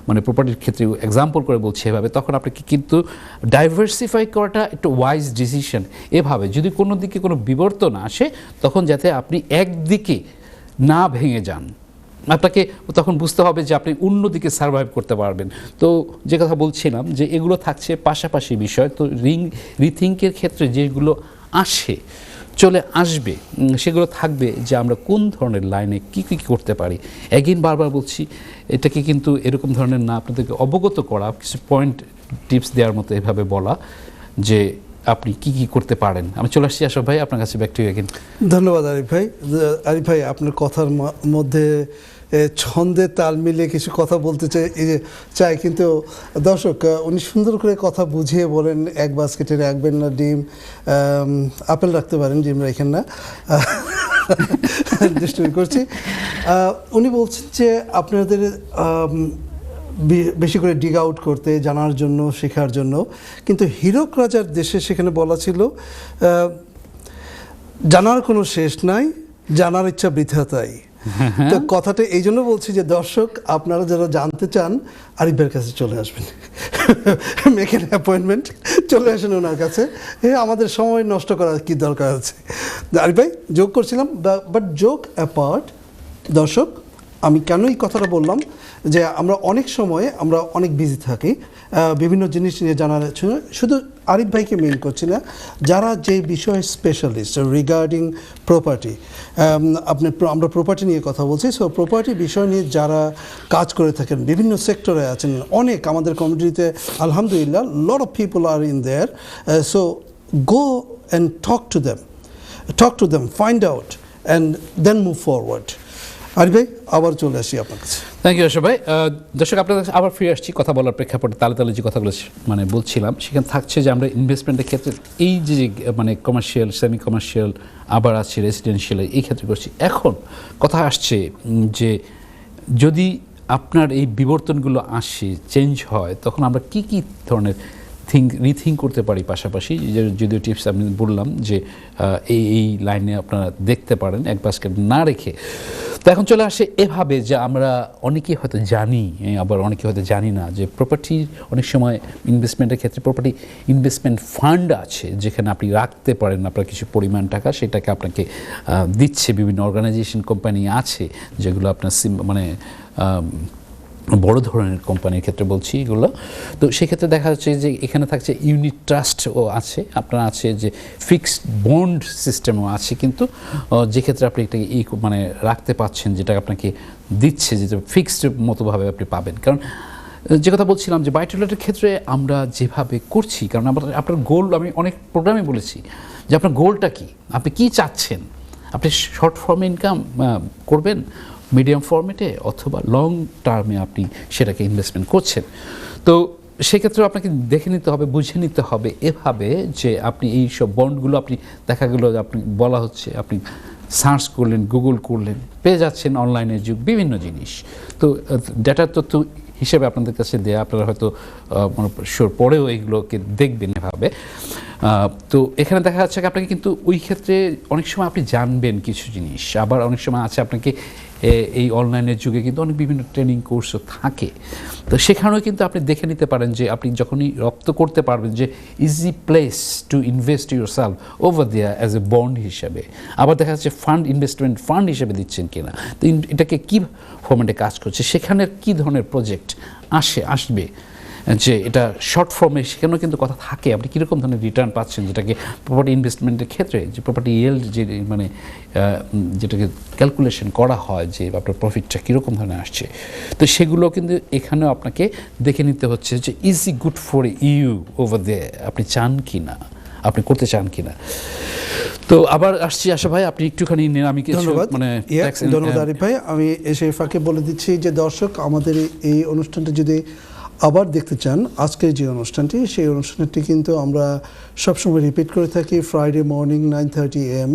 মানে প্রপার্টির ক্ষেত্রে এক্সাম্পল করে বলছি এভাবে, তখন আপনাকে কিন্তু ডাইভার্সিফাই করাটা একটু ওয়াইজ ডিসিশন। এভাবে যদি কোনো দিকে কোনো বিবর্তন আসে, তখন যাতে আপনি একদিকে না ভেঙে যান, আপনাকে তখন বুঝতে হবে যে আপনি অন্যদিকে সার্ভাইভ করতে পারবেন। তো যে কথা বলছিলাম যে এগুলো থাকছে পাশাপাশি বিষয়। তো রিথিঙ্কের ক্ষেত্রে যেগুলো চলে আসবে, সেগুলো থাকবে যে আমরা কোন ধরনের লাইনে কী কী করতে পারি। একদিন বারবার বলছি, এটাকে কিন্তু এরকম ধরনের না, আপনাদেরকে অবগত করা, কিছু পয়েন্ট টিপস দেওয়ার মতো এভাবে বলা যে আপনি কি কি করতে পারেন। আমি চলে আসছি আশরাফ ভাই, আপনার কাছে ব্যাক টু ইউ अगेन। ধন্যবাদ আরিফ ভাই। আরিফ ভাই, আপনার কথার মধ্যে ছন্দে তাল মিলিয়ে কিছু কথা বলতে চাই, কিন্তু দর্শক উনি সুন্দর করে কথা বুঝিয়ে বলেন, এক বাস্কেটে রাখবেন না ডিম, আপেল রাখতে পারেন, ডিম রাখেন না, দুষ্টুমি করছি। উনি বলছেন যে আপনাদের বেশি করে ডিগ আউট করতে, জানার জন্য, শেখার জন্য, কিন্তু হীরক রাজার দেশে সেখানে বলা ছিল জানার কোনো শেষ নাই, জানার ইচ্ছা বৃথা তাই। তো কথাটা এই জন্য বলছি যে দর্শক আপনারা যারা জানতে চান, আরিফ ভাইয়ের কাছে চলে আসবেন, মেক অ্যান অ্যাপয়েন্টমেন্ট, চলে আসেন ওনার কাছে। আমাদের সময় নষ্ট করার কি দরকার আছে? আরিফ ভাই যোগ করছিলাম, বাট জোক অ্যাপার্ট, দর্শক আমি কেন এই কথাটা বললাম যে আমরা অনেক সময় আমরা অনেক বিজি থাকি বিভিন্ন জিনিস নিয়ে জানার জন্য, শুধু আরিফ ভাইকে মেইন করছি না, যারা যে বিষয়ে স্পেশালিস্ট রিগার্ডিং প্রপার্টি, আমরা প্রপার্টি নিয়ে কথা বলছি, সো প্রপার্টি বিষয় নিয়ে যারা কাজ করে থাকেন বিভিন্ন সেক্টরে আছেন, অনেক আমাদের কমিউনিটিতে আলহামদুলিল্লাহ lot of people are in there, so go and talk to them, find out and then move forward. Arif ভাই আবার চলে আসি আপনার কাছে। থ্যাংক ইউ আশরাফ ভাই। দর্শক আপনাদের কাছে আবার ফিরে আসছি কথা বলার প্রেক্ষাপটে, তালে তালে যে কথাগুলো মানে বলছিলাম সেখানে থাকছে যে আমরা ইনভেস্টমেন্টের ক্ষেত্রে এই যে মানে কমার্শিয়াল, সেমি কমার্শিয়াল, আবার আছে রেসিডেন্সিয়াল, এই ক্ষেত্রে করছি। এখন কথা আসছে যে যদি আপনার এই বিবর্তনগুলো আসে, চেঞ্জ হয়, তখন আমরা কি কি ধরনের রিথিঙ্ক করতে পারি, পাশাপাশি যদিও টিপস আমি বললাম যে এই লাইনে আপনারা দেখতে পারেন এক বাস্কেট না রেখে। তো এখন চলে আসে এভাবে যে আমরা অনেকেই হয়তো জানি, আবার অনেকে হয়তো জানি না যে প্রপার্টির অনেক সময় ইনভেস্টমেন্টের ক্ষেত্রে প্রপার্টি ইনভেস্টমেন্ট ফান্ড আছে যেখানে আপনি রাখতে পারেন আপনার কিছু পরিমাণ টাকা, সেটাকে আপনাকে দিচ্ছে বিভিন্ন অর্গানাইজেশন, কোম্পানি আছে যেগুলো আপনার মানে বড় ধরনের কোম্পানির ক্ষেত্রে বলছি এগুলো। তো সেক্ষেত্রে দেখা যাচ্ছে যে এখানে থাকছে ইউনিট ট্রাস্টও আছে, আপনার আছে যে ফিক্সড বন্ড সিস্টেমও আছে, কিন্তু যে ক্ষেত্রে আপনি এটাকে মানে রাখতে পাচ্ছেন, যেটা আপনাকে দিচ্ছে, যেটা ফিক্সড মতোভাবে আপনি পাবেন। কারণ যে কথা বলছিলাম যে বাই টু লেটের ক্ষেত্রে আমরা যেভাবে করছি, কারণ আপনার গোল, আমি অনেক প্রোগ্রামে বলেছি যে আপনার গোলটা কি, আপনি কি চাচ্ছেন, আপনি শর্ট ফর্মে ইনকাম করবেন, মিডিয়াম ফরম্যাটে, অথবা লং টার্মে আপনি সেটাকে ইনভেস্টমেন্ট করছেন। তো সেক্ষেত্রে আপনাকে দেখে নিতে হবে, বুঝে নিতে হবে এভাবে যে আপনি এই সব বন্ডগুলো আপনি দেখা গেলো আপনি বলা হচ্ছে আপনি সার্চ করলেন, গুগল করলেন, পেয়ে যাচ্ছেন অনলাইনের যুগ, বিভিন্ন জিনিস। তো ডেটার তথ্য হিসেবে আপনাদের কাছে দেয়া, আপনারা হয়তো পরেও এইগুলোকে দেখবেন এভাবে। তো এখানে দেখা যাচ্ছে আপনাকে কিন্তু ওই ক্ষেত্রে অনেক সময় আপনি জানবেন কিছু জিনিস, আবার অনেক সময় আছে আপনাকে এই অনলাইনের যুগে কিন্তু অনেক বিভিন্ন ট্রেনিং কোর্সও থাকে। তো সেখানেও কিন্তু আপনি দেখে নিতে পারেন যে আপনি যখনই রপ্ত করতে পারবেন যে easy place to invest yourself over there as a bond হিসাবে, আবার দেখা যাচ্ছে ফান্ড, ইনভেস্টমেন্ট ফান্ড হিসেবে দিচ্ছেন কিনা, তো এটাকে কী ফর্মেটে কাজ করছে, সেখানে কী ধরনের প্রজেক্ট আসবে, যে এটা শর্ট ফর্মে, সেখানেও কিন্তু কথা থাকে আপনি কীরকম ধরনের রিটার্ন পাচ্ছেন, যেটাকে প্রপার্টি ইনভেস্টমেন্টের ক্ষেত্রে যে প্রপার্টি ইয়েল্ড যে মানে যেটাকে ক্যালকুলেশন করা হয় যে আপনার প্রফিটটা কীরকম ধরনের আসছে। তো সেগুলো কিন্তু এখানেও আপনাকে দেখে নিতে হচ্ছে যে is it good for you over they, আপনি চান কি না, আপনি করতে চান কি না। তো আবার আসছি আশা ভাই, আপনি একটুখানি আমি কিছু মানে ধন্যবাদ আরিফ ভাই। আমি এসে ফাঁকে বলে দিচ্ছি যে দর্শক আমাদের এই অনুষ্ঠানটা যদি আবার দেখতে চান, আজকের যে অনুষ্ঠানটি, সেই অনুষ্ঠানটি কিন্তু আমরা সবসময় রিপিট করে থাকি ফ্রাইডে মর্নিং 9:30 AM।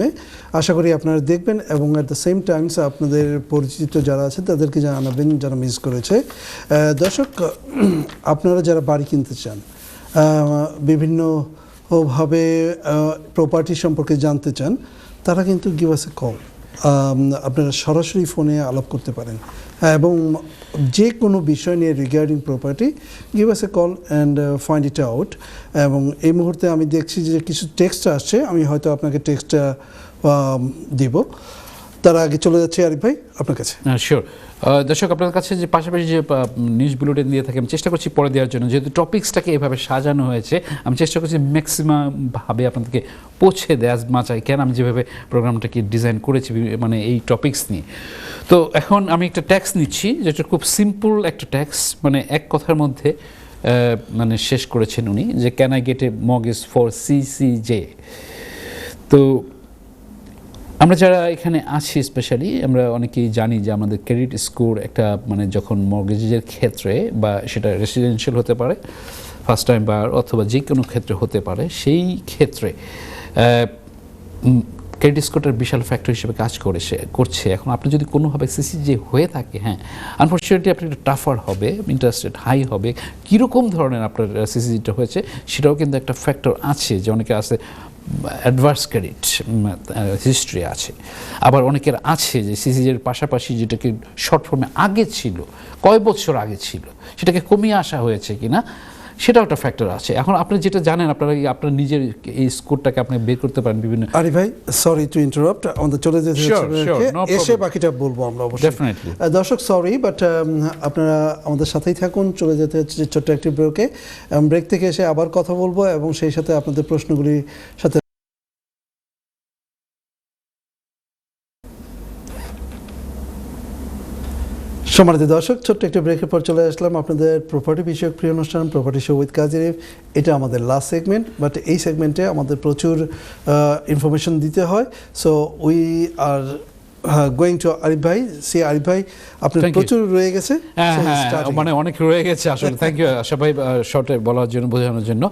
আশা করি আপনারা দেখবেন এবং অ্যাট দ্য সেম টাইমস আপনাদের পরিচিত যারা আছে তাদেরকে জানাবেন যারা মিস করেছে। দর্শক, আপনারা যারা বাড়ি কিনতে চান, বিভিন্নভাবে প্রপার্টি সম্পর্কে জানতে চান, তারা কিন্তু গিভ আস এ কল, আপনারা সরাসরি ফোনে আলাপ করতে পারেন এবং যে কোনো বিষয় নিয়ে regarding property give us a call and find it out. এবং এই মুহূর্তে আমি দেখছি যে কিছু টেক্সট আসছে, আমি হয়তো আপনাকে টেক্সটটা দিব। তার আগে চলে যাচ্ছে আরিফ ভাই আপনার কাছে। শিওর। দর্শক আপনার কাছে যে পাশাপাশি যে নিউজ বুলেটিন দিয়ে থাকি, আমি চেষ্টা করছি পরে দেওয়ার জন্য, যেহেতু টপিক্সটাকে এভাবে সাজানো হয়েছে, আমি চেষ্টা করছি ম্যাক্সিমামভাবে আপনাদেরকে পৌঁছে দেওয়া মাচাই, কেন আমি যেভাবে প্রোগ্রামটাকে ডিজাইন করেছি মানে এই টপিক্স নিয়ে। তো এখন আমি একটা ট্যাক্স নিচ্ছি, যেটা খুব সিম্পল একটা ট্যাক্স, মানে এক কথার মধ্যে মানে শেষ করেছেন উনি, যে can I get A mortgage for CCJ। তো আমরা যারা এখানে আছি স্পেশালি আমরা অনেকেই জানি যে আমাদের ক্রেডিট স্কোর একটা মানে যখন মর্গেজের ক্ষেত্রে, বা সেটা রেসিডেন্সিয়াল হতে পারে, ফার্স্ট টাইম বায়ার, অথবা যে কোনো ক্ষেত্রে হতে পারে, সেই ক্ষেত্রে ক্রেডিট স্কোরটার বিশাল ফ্যাক্টর হিসেবে কাজ করছে। এখন আপনি যদি কোনোভাবে CCJ হয়ে থাকে, হ্যাঁ আনফর্চুনেটলি আপনি একটু টাফার হবে, ইন্টারেস্ট রেট হাই হবে, কীরকম ধরনের আপনার CCJটা হয়েছে সেটাও কিন্তু একটা ফ্যাক্টর আছে, যে অনেকে আছে অ্যাডভার্স ক্রেডিট হিস্ট্রি আছে, আবার অনেকের আছে যে CCJের পাশাপাশি যেটাকে শর্ট ফর্মে আগে ছিল, কয় বছর আগে ছিল, সেটাকে কমিয়ে আসা হয়েছে কিনা, সেটাও একটা ফ্যাক্টর আছে। এখন আপনি যেটা জানেন আপনার নিজের এই স্কোরটাকে আপনি বের করতে পারেন বিভিন্ন। আরিফ ভাই, সরি টু ইন্টারাপ্ট, আমাদের চলে যেতে Sure, হচ্ছে sure, ব্রেকে। no এসে problem. বাকিটা বলবো আমরা অবশ্যই। Definitely. দর্শক সরি, বাট আপনারা আমাদের সাথেই থাকুন, চলে যেতে হচ্ছে ছোট্ট একটি ব্রেকে। ব্রেক থেকে এসে আবার কথা বলবো এবং সেই সাথে আপনাদের প্রশ্নগুলির সাথে। সম্মানিত দর্শক, ছোট্ট একটি ব্রেকের পর চলে আসলাম আপনাদের প্রপার্টি বিষয়ক প্রিয় অনুষ্ঠান প্রপার্টি শো উইথ কাজী আরিফ। এটা আমাদের লাস্ট সেগমেন্ট, বাট এই সেগমেন্টে আমাদের প্রচুর ইনফরমেশন দিতে হয়। So we are going to Arif ভাই। সি আরিফ ভাই, আপনার Thank you. প্রচুর রয়ে গেছে। হ্যাঁ So, হ্যাঁ, starting. মানে অনেক রয়ে গেছে আসলে। থ্যাংক ইউ সবাই শর্টে বলার জন্য, বোঝানোর জন্য।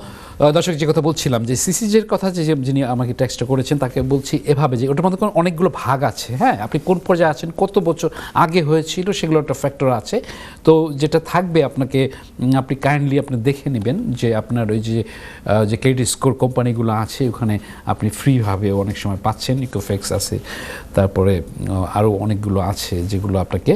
দর্শক, যে কথা বলছিলাম যে সিসিজের কথা, যিনি আমাকে টেক্সটটা করেছেন তাকে বলছি এভাবে যে ওটার মধ্যে অনেকগুলো ভাগ আছে। হ্যাঁ, আপনি কোন পর্যায়ে আছেন, কত বছর আগে হয়েছিল, সেগুলো একটা ফ্যাক্টর আছে। তো যেটা থাকবে আপনাকে, আপনি কাইন্ডলি আপনি দেখে নেবেন যে আপনার ওই যে ক্রেডিট স্কোর কোম্পানিগুলো আছে ওখানে আপনি ফ্রিভাবে অনেক সময় পাচ্ছেন। ইকোফেক্স আছে, তারপরে আরও অনেকগুলো আছে যেগুলো আপনাকে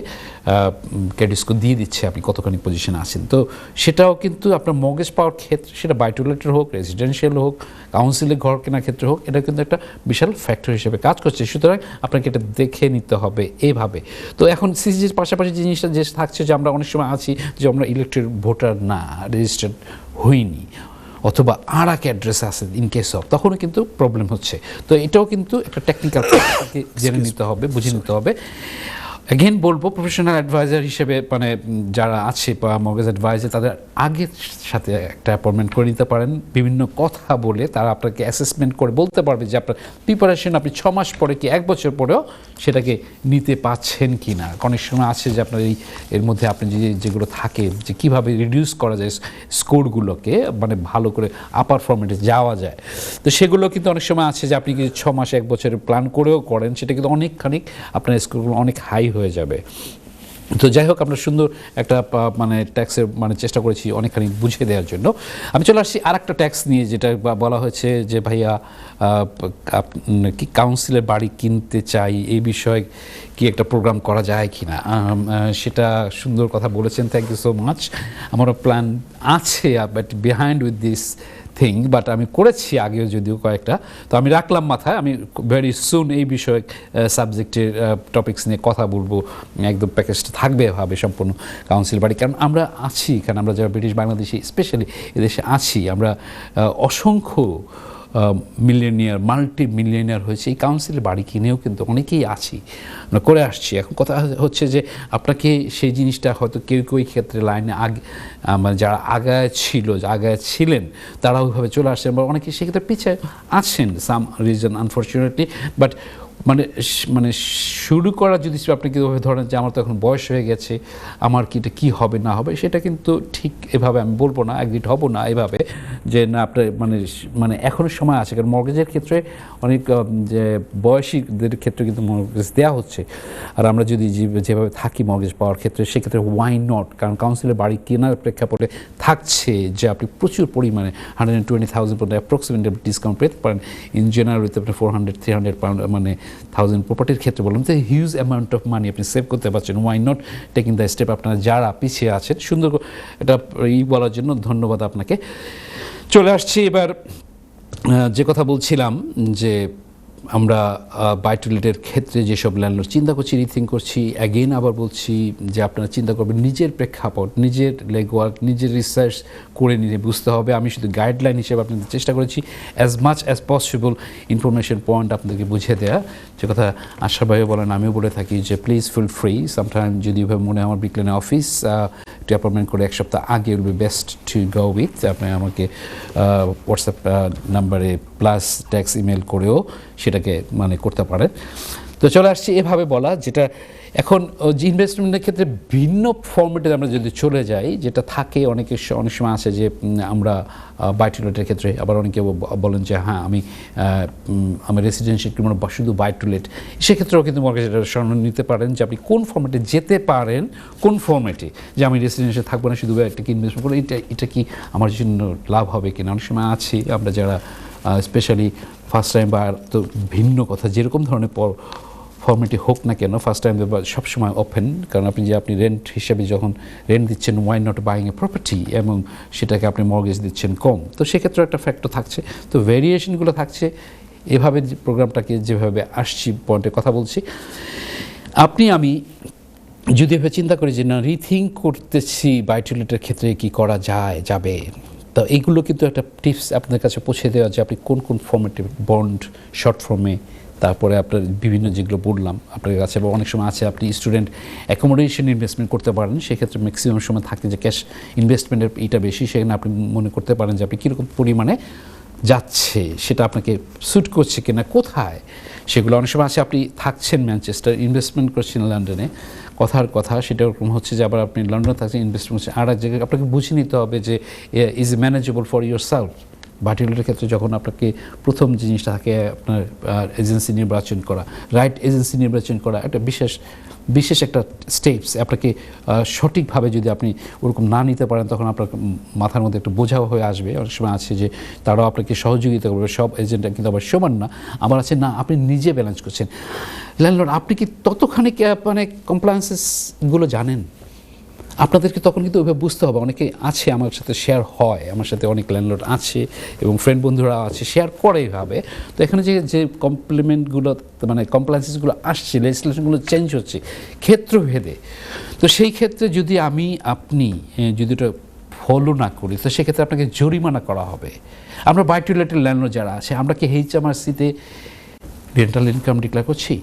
ক্রেডিট স্কোর দিয়ে দিচ্ছে আপনি কতখানি পজিশনে আছেন। তো সেটাও কিন্তু আপনার মর্গেজ পাওয়ার ক্ষেত্রে, সেটা বাই টু লেটের হোক, রেসিডেন্সিয়াল হোক, কাউন্সিলের ঘর কেনার ক্ষেত্রে হোক, এটা কিন্তু একটা বিশাল ফ্যাক্টর হিসেবে কাজ করছে। সুতরাং আপনাকে এটা দেখে নিতে হবে এইভাবে। তো এখন সিসিজির পাশাপাশি জিনিসটা যে থাকছে যে আমরা অনেক সময় আছি যে আমরা ইলেকটেড ভোটার না, রেজিস্টার্ড হইনি, অথবা আর এক অ্যাড্রেস আছে ইন কেস অফ, তখনও কিন্তু প্রবলেম হচ্ছে। তো এটাও কিন্তু একটা টেকনিক্যাল জেনে নিতে হবে, বুঝে নিতে হবে। অ্যাগেন বলবো, প্রফেশনাল অ্যাডভাইজার হিসেবে মানে যারা আছে বা মর্গেজ অ্যাডভাইজার, তাদের আগের সাথে একটা অ্যাপয়েন্টমেন্ট করে নিতে পারেন। বিভিন্ন কথা বলে তারা আপনাকে অ্যাসেসমেন্ট করে বলতে পারবে যে আপনার প্রিপারেশন আপনি 6 মাস পরে কি 1 বছর পরেও সেটাকে নিতে পাচ্ছেন কি না। অনেক সময় আছে যে আপনার এর মধ্যে আপনি যেগুলো থাকে যে কীভাবে রিডিউস করা যায় স্কোরগুলোকে, মানে ভালো করে আপার ফর্মেটে যাওয়া যায়। তো সেগুলো কিন্তু অনেক সময় আছে যে আপনি যদি 6 মাস 1 বছরের প্ল্যান করেও করেন, সেটা কিন্তু অনেকখানি আপনার স্কোরগুলো অনেক হাই হয়ে যাবে। তো যাই হোক, আমরা সুন্দর একটা মানে ট্যাক্সের মানে চেষ্টা করেছি অনেকখানি বুঝিয়ে দেওয়ার জন্য। আমি চলে আসছি আর একটা ট্যাক্স নিয়ে, যেটা বলা হয়েছে যে ভাইয়া কি কাউন্সিলের বাড়ি কিনতে চাই, এই বিষয়ে কি একটা প্রোগ্রাম করা যায় কি না, সেটা সুন্দর কথা বলেছেন। Thank you so much. আমারও প্ল্যান আছে, but behind with this thing, but আমি করেছি আগেও যদিও কয়েকটা। তো আমি রাখলাম মাথায়, আমি ভেরি সুন এই বিষয়ে সাবজেক্টের টপিকস নিয়ে কথা বলবো। একদম প্যাকেজটা থাকবে এভাবে সম্পূর্ণ কাউন্সিল বাড়ি। কারণ আমরা আছি, কারণ আমরা যারা ব্রিটিশ বাংলাদেশি স্পেশালি এদেশে আছি, আমরা অসংখ্য মিলিয়নিয়ার, মাল্টি মিলিয়নিয়ার হয়েছে এই কাউন্সিলের বাড়ি কিনেও কিন্তু অনেকেই আছি, আমরা করে আসছি। এখন কথা হচ্ছে যে আপনাকে সেই জিনিসটা হয়তো কেউ কেউ ক্ষেত্রে লাইনে আগে মানে যারা আগায় ছিলেন তারা ওইভাবে চলে আসছেন, বা অনেকে সেক্ষেত্রে পিছিয়ে আছেন সাম রিজন আনফর্চুনেটলি। বাট মানে শুরু করা যদি আপনি কীভাবে ধরেন যে আমার তো এখন বয়স হয়ে গেছে, আমার কি এটা কী হবে না হবে, সেটা কিন্তু ঠিক এভাবে আমি বলবো না, অ্যাগ্রিড হব না এভাবে যে না আপনার মানে এখনও সময় আছে। কারণ মর্গেজের ক্ষেত্রে অনেক যে বয়সীদের ক্ষেত্রে কিন্তু মর্গেজ দেওয়া হচ্ছে। আর আমরা যদি যেভাবে থাকি মর্গেজ পাওয়ার ক্ষেত্রে, সেক্ষেত্রে ওয়াই নট, কারণ কাউন্সিলের বাড়ি কেনার প্রেক্ষাপটে থাকছে যে আপনি প্রচুর পরিমাণে 120,000 পর্যন্ত অ্যাপ্রক্সিমেটলি ডিসকাউন্ট পেতে পারেন। ইন জেনারেলিতে আপনি 400-300 পাউন্ড মানে 1000 প্রপার্টির ক্ষেত্রে বললাম তো হিউজ অ্যামাউন্ট অফ মানি আপনি সেভ করতে পারছেন। Why not taking the step. আপনারা যারা পিছিয়ে আছেন, সুন্দর এটা বলার জন্য ধন্যবাদ আপনাকে। চলে আসছি এবার যে কথা বলছিলাম যে আমরা বাই টু লেটের ক্ষেত্রে যেসব ল্যান্ডলর্ড চিন্তা করছি, রিথিং করছি, অ্যাগেন আবার বলছি যে আপনারা চিন্তা করবেন নিজের প্রেক্ষাপট, নিজের লেগওয়ার্ক, নিজের রিসার্চ করে নিয়ে বুঝতে হবে। আমি শুধু গাইডলাইন হিসেবে আপনাদের চেষ্টা করেছি as much as possible information point আপনাদেরকে বুঝিয়ে দেওয়া। যে কথা আশা ভাইও বলেন, আমিও বলে থাকি যে প্লিজ ফিল ফ্রি সামটাইম যদি মনে হয় আমার বিকেলে অফিস একটু অ্যাপয়েন্টমেন্ট করে 1 সপ্তাহ আগে will be best to go with. আপনি আমাকে হোয়াটসঅ্যাপ নাম্বারে প্লাস ট্যাক্স ইমেল করেও সেটাকে মানে করতে পারেন। তো চলে আসছি এভাবে বলা, যেটা এখন যে ইনভেস্টমেন্টের ক্ষেত্রে ভিন্ন ফর্মেটে আমরা যদি চলে যাই, যেটা থাকে অনেক সময় আছে যে আমরা বাই টু লেটের ক্ষেত্রে, আবার অনেকে বলেন যে হ্যাঁ আমি রেসিডেন্সিয়াল কিংবা শুধু বাই টু লেট, সেক্ষেত্রেও কিন্তু মর্গেজের স্মরণ নিতে পারেন যে আপনি কোন ফর্মেটে যেতে পারেন, কোন ফর্মেটে যে আমি রেসিডেন্সিয়াল থাকবো না, শুধু একটা ইনভেস্টমেন্ট করবো, এটা কি আমার জন্য লাভ হবে কিনা। অনেক সময় আছি আমরা যারা স্পেশালি ফার্স্ট টাইম বা তো ভিন্ন কথা, যেরকম ধরনের ফর্মেটই হোক না কেন, ফার্স্ট টাইম সবসময় ওপেন, কারণ আপনি রেন্ট হিসেবে যখন রেন্ট দিচ্ছেন, why not buying a property, এবং সেটাকে আপনি মর্গেজ দিচ্ছেন কম, তো সেক্ষেত্রে একটা ফ্যাক্টর থাকছে। তো ভেরিয়েশনগুলো থাকছে। এভাবে প্রোগ্রামটাকে যেভাবে আসছি, পয়েন্টে কথা বলছি, আমি যদি এভাবে চিন্তা করি যে না, রিথিঙ্ক করতেছি বাই টু লেটের ক্ষেত্রে কি করা যাবে, তো এইগুলো কিন্তু একটা টিপস আপনাদের কাছে পৌঁছে দেওয়া, যে আপনি কোন কোন ফর্মেটে বন্ড, শর্ট ফর্মে, তারপরে আপনার বিভিন্ন যেগুলো বললাম আপনার কাছে, বা অনেক সময় আছে আপনি স্টুডেন্ট অ্যাকোমোডেশন ইনভেস্টমেন্ট করতে পারেন, সেক্ষেত্রে ম্যাক্সিমাম সময় থাকে যে ক্যাশ ইনভেস্টমেন্টের এটা বেশি, সেখানে আপনি মনে করতে পারেন যে আপনি কীরকম পরিমাণে যাচ্ছে, সেটা আপনাকে স্যুট করছে কিনা, কোথায়, সেগুলো অনেক সময় আছে আপনি থাকছেন ম্যানচেস্টার, ইনভেস্টমেন্ট করছেন লন্ডনে, কথার কথা সেটা ওরকম হচ্ছে যে আবার আপনি লন্ডনে থাকছেন, ইনভেস্টমেন্ট করছেন আর এক জায়গায়, আপনাকে বুঝে নিতে হবে যে is manageable for yourself. বাটিউলের ক্ষেত্রে যখন আপনাকে প্রথম জিনিসটা থাকে আপনার এজেন্সি নির্বাচন করা, রাইট এজেন্সি নির্বাচন করা, একটা বিশেষ একটা স্টেপস। আপনাকে সঠিকভাবে যদি আপনি ওরকম না নিতে পারেন, তখন আপনার মাথার মধ্যে একটা বোঝাও হয়ে আসবে। অনেক সময় আছে যে তারাও আপনাকে সহযোগিতা করবে, সব এজেন্টরা কিন্তু আবার সমান না। আবার আছে না, আপনি নিজে ব্যালেন্স করছেন। ল্যান্ডলর্ড, আপনি কি ততখানি মানে কমপ্লায়েন্সেসগুলো জানেন? আপনাদেরকে তখন কিন্তু ওইভাবে বুঝতে হবে। অনেকে আছে আমার সাথে শেয়ার হয়, আমার সাথে অনেক ল্যান্ডলর্ড আছে এবং ফ্রেন্ড বন্ধুরা আছে, শেয়ার করে এইভাবে। তো এখানে যে কমপ্লিমেন্টগুলো, মানে কমপ্লায়েন্সেসগুলো আসছে, লেজিসলেশনগুলো চেঞ্জ হচ্ছে ক্ষেত্রভেদে, তো সেই ক্ষেত্রে যদি আপনি যদি এটা ফলো না করি, তো সেক্ষেত্রে আপনাকে জরিমানা করা হবে। আমরা বাই টু লেটের ল্যান্ডলর্ড যারা আছে, আমরা কি HMRC-তে রেন্টাল ইনকাম ডিক্লেয়ার করছি?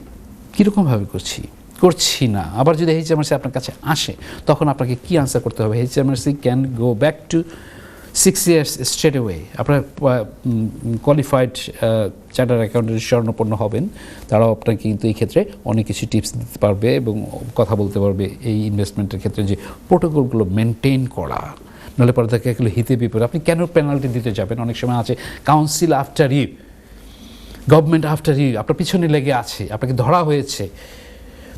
কীরকমভাবে করছি না। আবার যদি HMRC আপনার কাছে আসে, তখন আপনাকে কি আনসার করতে হবে? HMRC can go back to 6 years straight away. আপনার কোয়ালিফাইড চার্টার অ্যাকাউন্টেন্ট শরণাপন্ন হবেন, তারাও আপনাকে কিন্তু এই ক্ষেত্রে অনেক কিছু টিপস দিতে পারবে এবং কথা বলতে পারবে এই ইনভেস্টমেন্টের ক্ষেত্রে যে প্রোটোকলগুলো মেনটেন করা, নাহলে পরে তাকে এগুলো হিতে বিপরীত। আপনি কেন পেনাল্টি দিতে যাবেন? অনেক সময় আছে council after you, government after you, আপনার পিছনে লেগে আছে, আপনাকে ধরা হয়েছে,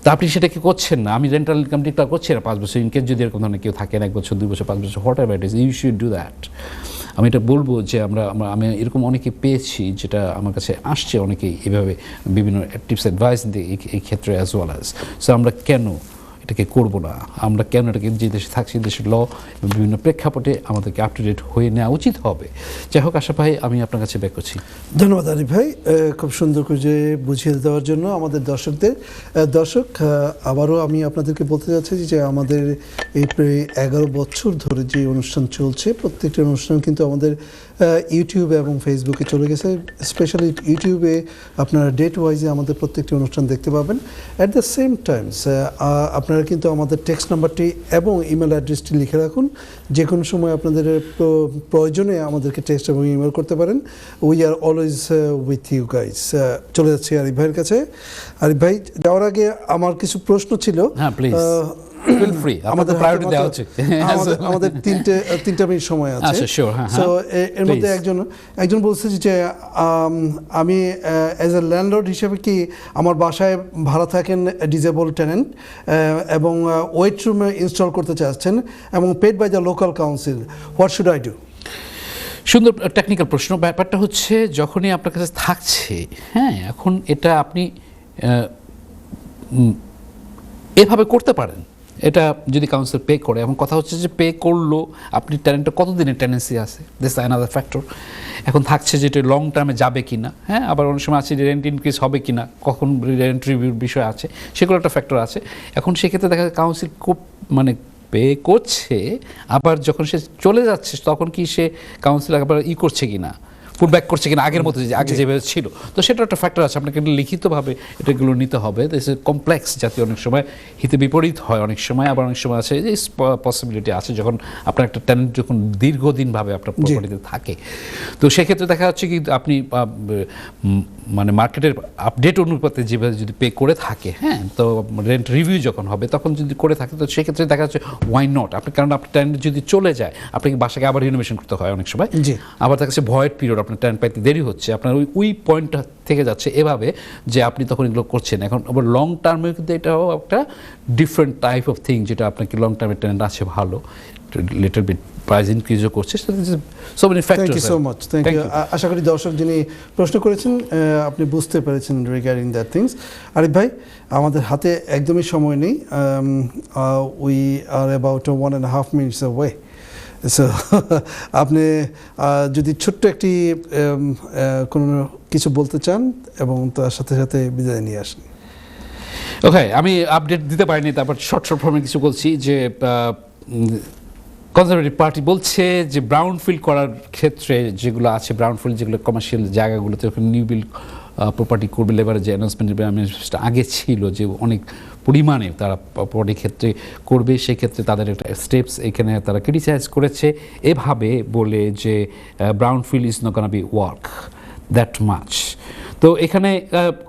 তা আপনি সেটা কি করছেন না। আমি রেন্টাল ইনকাম ডিক্লেয়ার করছি না 5 বছর, ইনকেস যদি এরকম ধরনের কেউ থাকেন 1 বছর, 2 বছর, 5 বছর, whatever it is, you should do that. আমি এটা বলবো যে আমি এরকম অনেকে পেয়েছি, যেটা আমার কাছে আসছে অনেকেই এভাবে বিভিন্ন টিপস অ্যাডভাইস দিয়ে এই ক্ষেত্রে অ্যাজ ওয়েল অ্যাজ। সো আমরা কেন এটাকে করব না? আমরা কেন এটাকে, যে দেশে থাকছি, দেশের ল এবং বিভিন্ন প্রেক্ষাপটে আমাদেরকে আপ টু ডেট হয়ে নেওয়া উচিত হবে। যাই হোক, আশা ভাই, আমি আপনার কাছে ব্যাক করছি। ধন্যবাদ আরিফ ভাই, খুব সুন্দর করে বুঝিয়ে দেওয়ার জন্য আমাদের দর্শকদের। দর্শক, আবারও আমি আপনাদেরকে বলতে যাচ্ছি যে আমাদের এই প্রায় 11 বছর ধরে যে অনুষ্ঠান চলছে, প্রত্যেকটি অনুষ্ঠান কিন্তু আমাদের ইউটিউবে এবং ফেসবুকে চলে গেছে। স্পেশালি ইউটিউবে আপনারা ডেট ওয়াইজে আমাদের প্রত্যেকটি অনুষ্ঠান দেখতে পাবেন। অ্যাট দ্য সেম টাইমস আপনারা কিন্তু আমাদের টেক্সট নাম্বারটি এবং ইমেল অ্যাড্রেসটি লিখে রাখুন। যে কোনো সময় আপনাদের প্রয়োজনে আমাদেরকে টেক্সট এবং ইমেল করতে পারেন। We are always with you guys. চলে যাচ্ছি আরিফ ভাইয়ের কাছে। আরিফ ভাই, যাওয়ার আগে আমার কিছু প্রশ্ন ছিল। হ্যাঁ, প্লিজ ফিল ফ্রি, আমাদের প্রায়োরিটি দেওয়া হচ্ছে। আমাদের তিনটা মিনিট সময় আছে। আচ্ছা, শিওর। হ্যাঁ, সো এর মধ্যে একজন বলছে যে আমি অ্যাজ এ ল্যান্ডলর্ড হিসেবে কি আমার বাসায় ভাড়া থাকেন ডিজেবল টেনেন্ট এবং ওয়েট রুম ইনস্টল করতে চাচ্ছেন এবং paid by the local council, what should I do? সুন্দর টেকনিক্যাল প্রশ্ন। ব্যাপারটা হচ্ছে, যখনই আপনার কাছে থাকছে, হ্যাঁ, এখন এটা আপনি এভাবে করতে পারেন। এটা যদি কাউন্সিল পে করে, এবং কথা হচ্ছে যে পে করলো, আপনি টেনেন্টের কতদিনের টেনেন্সি আছে, দিস অ্যানাদার ফ্যাক্টর। এখন থাকছে যেটা লং টার্মে যাবে কি না, হ্যাঁ, আবার অনেক সময় আছে রেন্ট ইনক্রিজ হবে কি না, কখন রেন্ট রিভিউর বিষয় আছে, সেগুলো একটা ফ্যাক্টর আছে। এখন সেক্ষেত্রে দেখা যায় কাউন্সিল খুব পে করছে, আবার যখন সে চলে যাচ্ছে তখন কি সে কাউন্সিল আবার করছে কি না, ফুডব্যাক করছে কিনা আগের মতো, আগে যেভাবে ছিল। তো সেটা একটা ফ্যাক্টর আছে, আপনাকে লিখিতভাবে এটাগুলো নিতে হবে। কমপ্লেক্স জাতীয় অনেক সময় হিতে বিপরীত হয়, অনেক সময় আবার অনেক সময় আছে যে পসিবিলিটি আছে যখন আপনার একটা টেনেন্ট যখন দীর্ঘদিনভাবে আপনার প্রপার্টিতে থাকে, তো সেক্ষেত্রে দেখা যাচ্ছে কি আপনি মানে মার্কেটের আপডেট অনুপাতে যেভাবে যদি পে করে থাকে, হ্যাঁ, তো রেন্ট রিভিউ যখন হবে তখন যদি করে থাকে, তো সেক্ষেত্রে দেখা যাচ্ছে ওয়াই নট আপনি, কারণ আপনার টেনেন্ট যদি চলে যায় আপনাকে বাসাকে আবার রিনোভেশন করতে হয় অনেক সময়, আবার দেখা যাচ্ছে ভয়েড পিরিয়ড আপনার টেনেন্ট পাইতে দেরি হচ্ছে, আপনার ওই পয়েন্টটা থেকে যাচ্ছে এভাবে যে আপনি তখন এগুলো করছেন। এখন আবার লং টার্মে কিন্তু এটাও একটা ডিফারেন্ট টাইপ অফ থিং, যেটা আপনাকে লং টার্মে টেনেন্ট আছে ভালো, লিটল বিট প্রাইস ইনক্রিজও করছে, so many thank factors. You so much, thank you. আশা করি দর্শক যিনি প্রশ্ন করেছেন আপনি বুঝতে পেরেছেন রিগার্ডিং দ্যাট থিংস। আরিফ ভাই, আমাদের হাতে একদমই সময় নেই, we are about 1.5 minutes away, so আপনি যদি ছোট্ট একটি কোনো কিছু বলতে চান এবং তার সাথে সাথে বিদায় নিয়ে আসেন। ওকে, আমি আপডেট দিতে পারিনি, তারপর শর্ট ফর্মে কিছু বলছি যে কনজারভেটিভ পার্টি বলছে যে ব্রাউনফিল্ড করার ক্ষেত্রে যেগুলো আছে, ব্রাউনফিল্ড যেগুলো কমার্শিয়াল জায়গাগুলোতে নিউ বিল্ড প্রপার্টি করবে, লেবারের যে অ্যানাউন্সমেন্ট আগে ছিল যে অনেক পরিমাণে তারা প্রপার্টি ক্ষেত্রে করবে, সেক্ষেত্রে তাদের একটা স্টেপস এখানে তারা ক্রিটিসাইজ করেছে এভাবে বলে যে Brownfield is not gonna be work that much. তো এখানে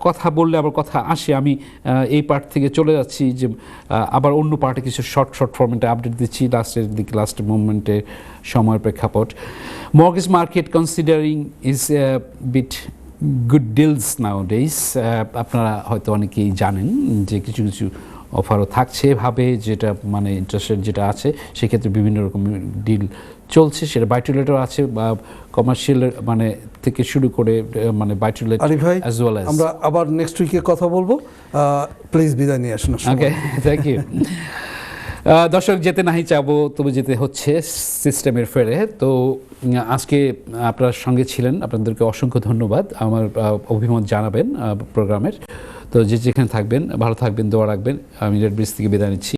কথা বললে আবার কথা আসে, আমি এই পার্ট থেকে চলে যাচ্ছি যে আবার অন্য পার্টে কিছু শর্ট ফরম্যাটে আপডেট দিচ্ছি লাস্টের দিকে, লাস্ট মুভমেন্টের সময়ের প্রেক্ষাপট। Mortgage market considering is bit good deals nowadays. আপনারা হয়তো অনেকেই জানেন যে কিছু কিছু অফারও থাকছে এভাবে, যেটা মানে ইন্টারেস্ট রেট যেটা আছে সেক্ষেত্রে বিভিন্ন রকম ডিল চলছে, সেটা বাই টু লেটও আছে বা কমার্শিয়াল মানে থেকে শুরু করে মানে বাই টু লেট আরিফ ভাই, অ্যাজ ওয়েল অ্যাজ। আমরা আবার নেক্সট উইকে কথা বলবো, প্লিজ বিদায় নিয়ে আসুন। ওকে, থ্যাংক ইউ। দর্শক, যেতে নাহি চাবো তবে যেতে হচ্ছে সিস্টেমের ফেরে। তো আজকে আপনার সঙ্গে ছিলেন, আপনাদেরকে অসংখ্য ধন্যবাদ। আমার অভিমত জানাবেন প্রোগ্রামের। তো যেখানে থাকবেন ভালো থাকবেন, দোয়া রাখবেন। আমি রেড ব্রিজ থেকে বিদায় নিচ্ছি।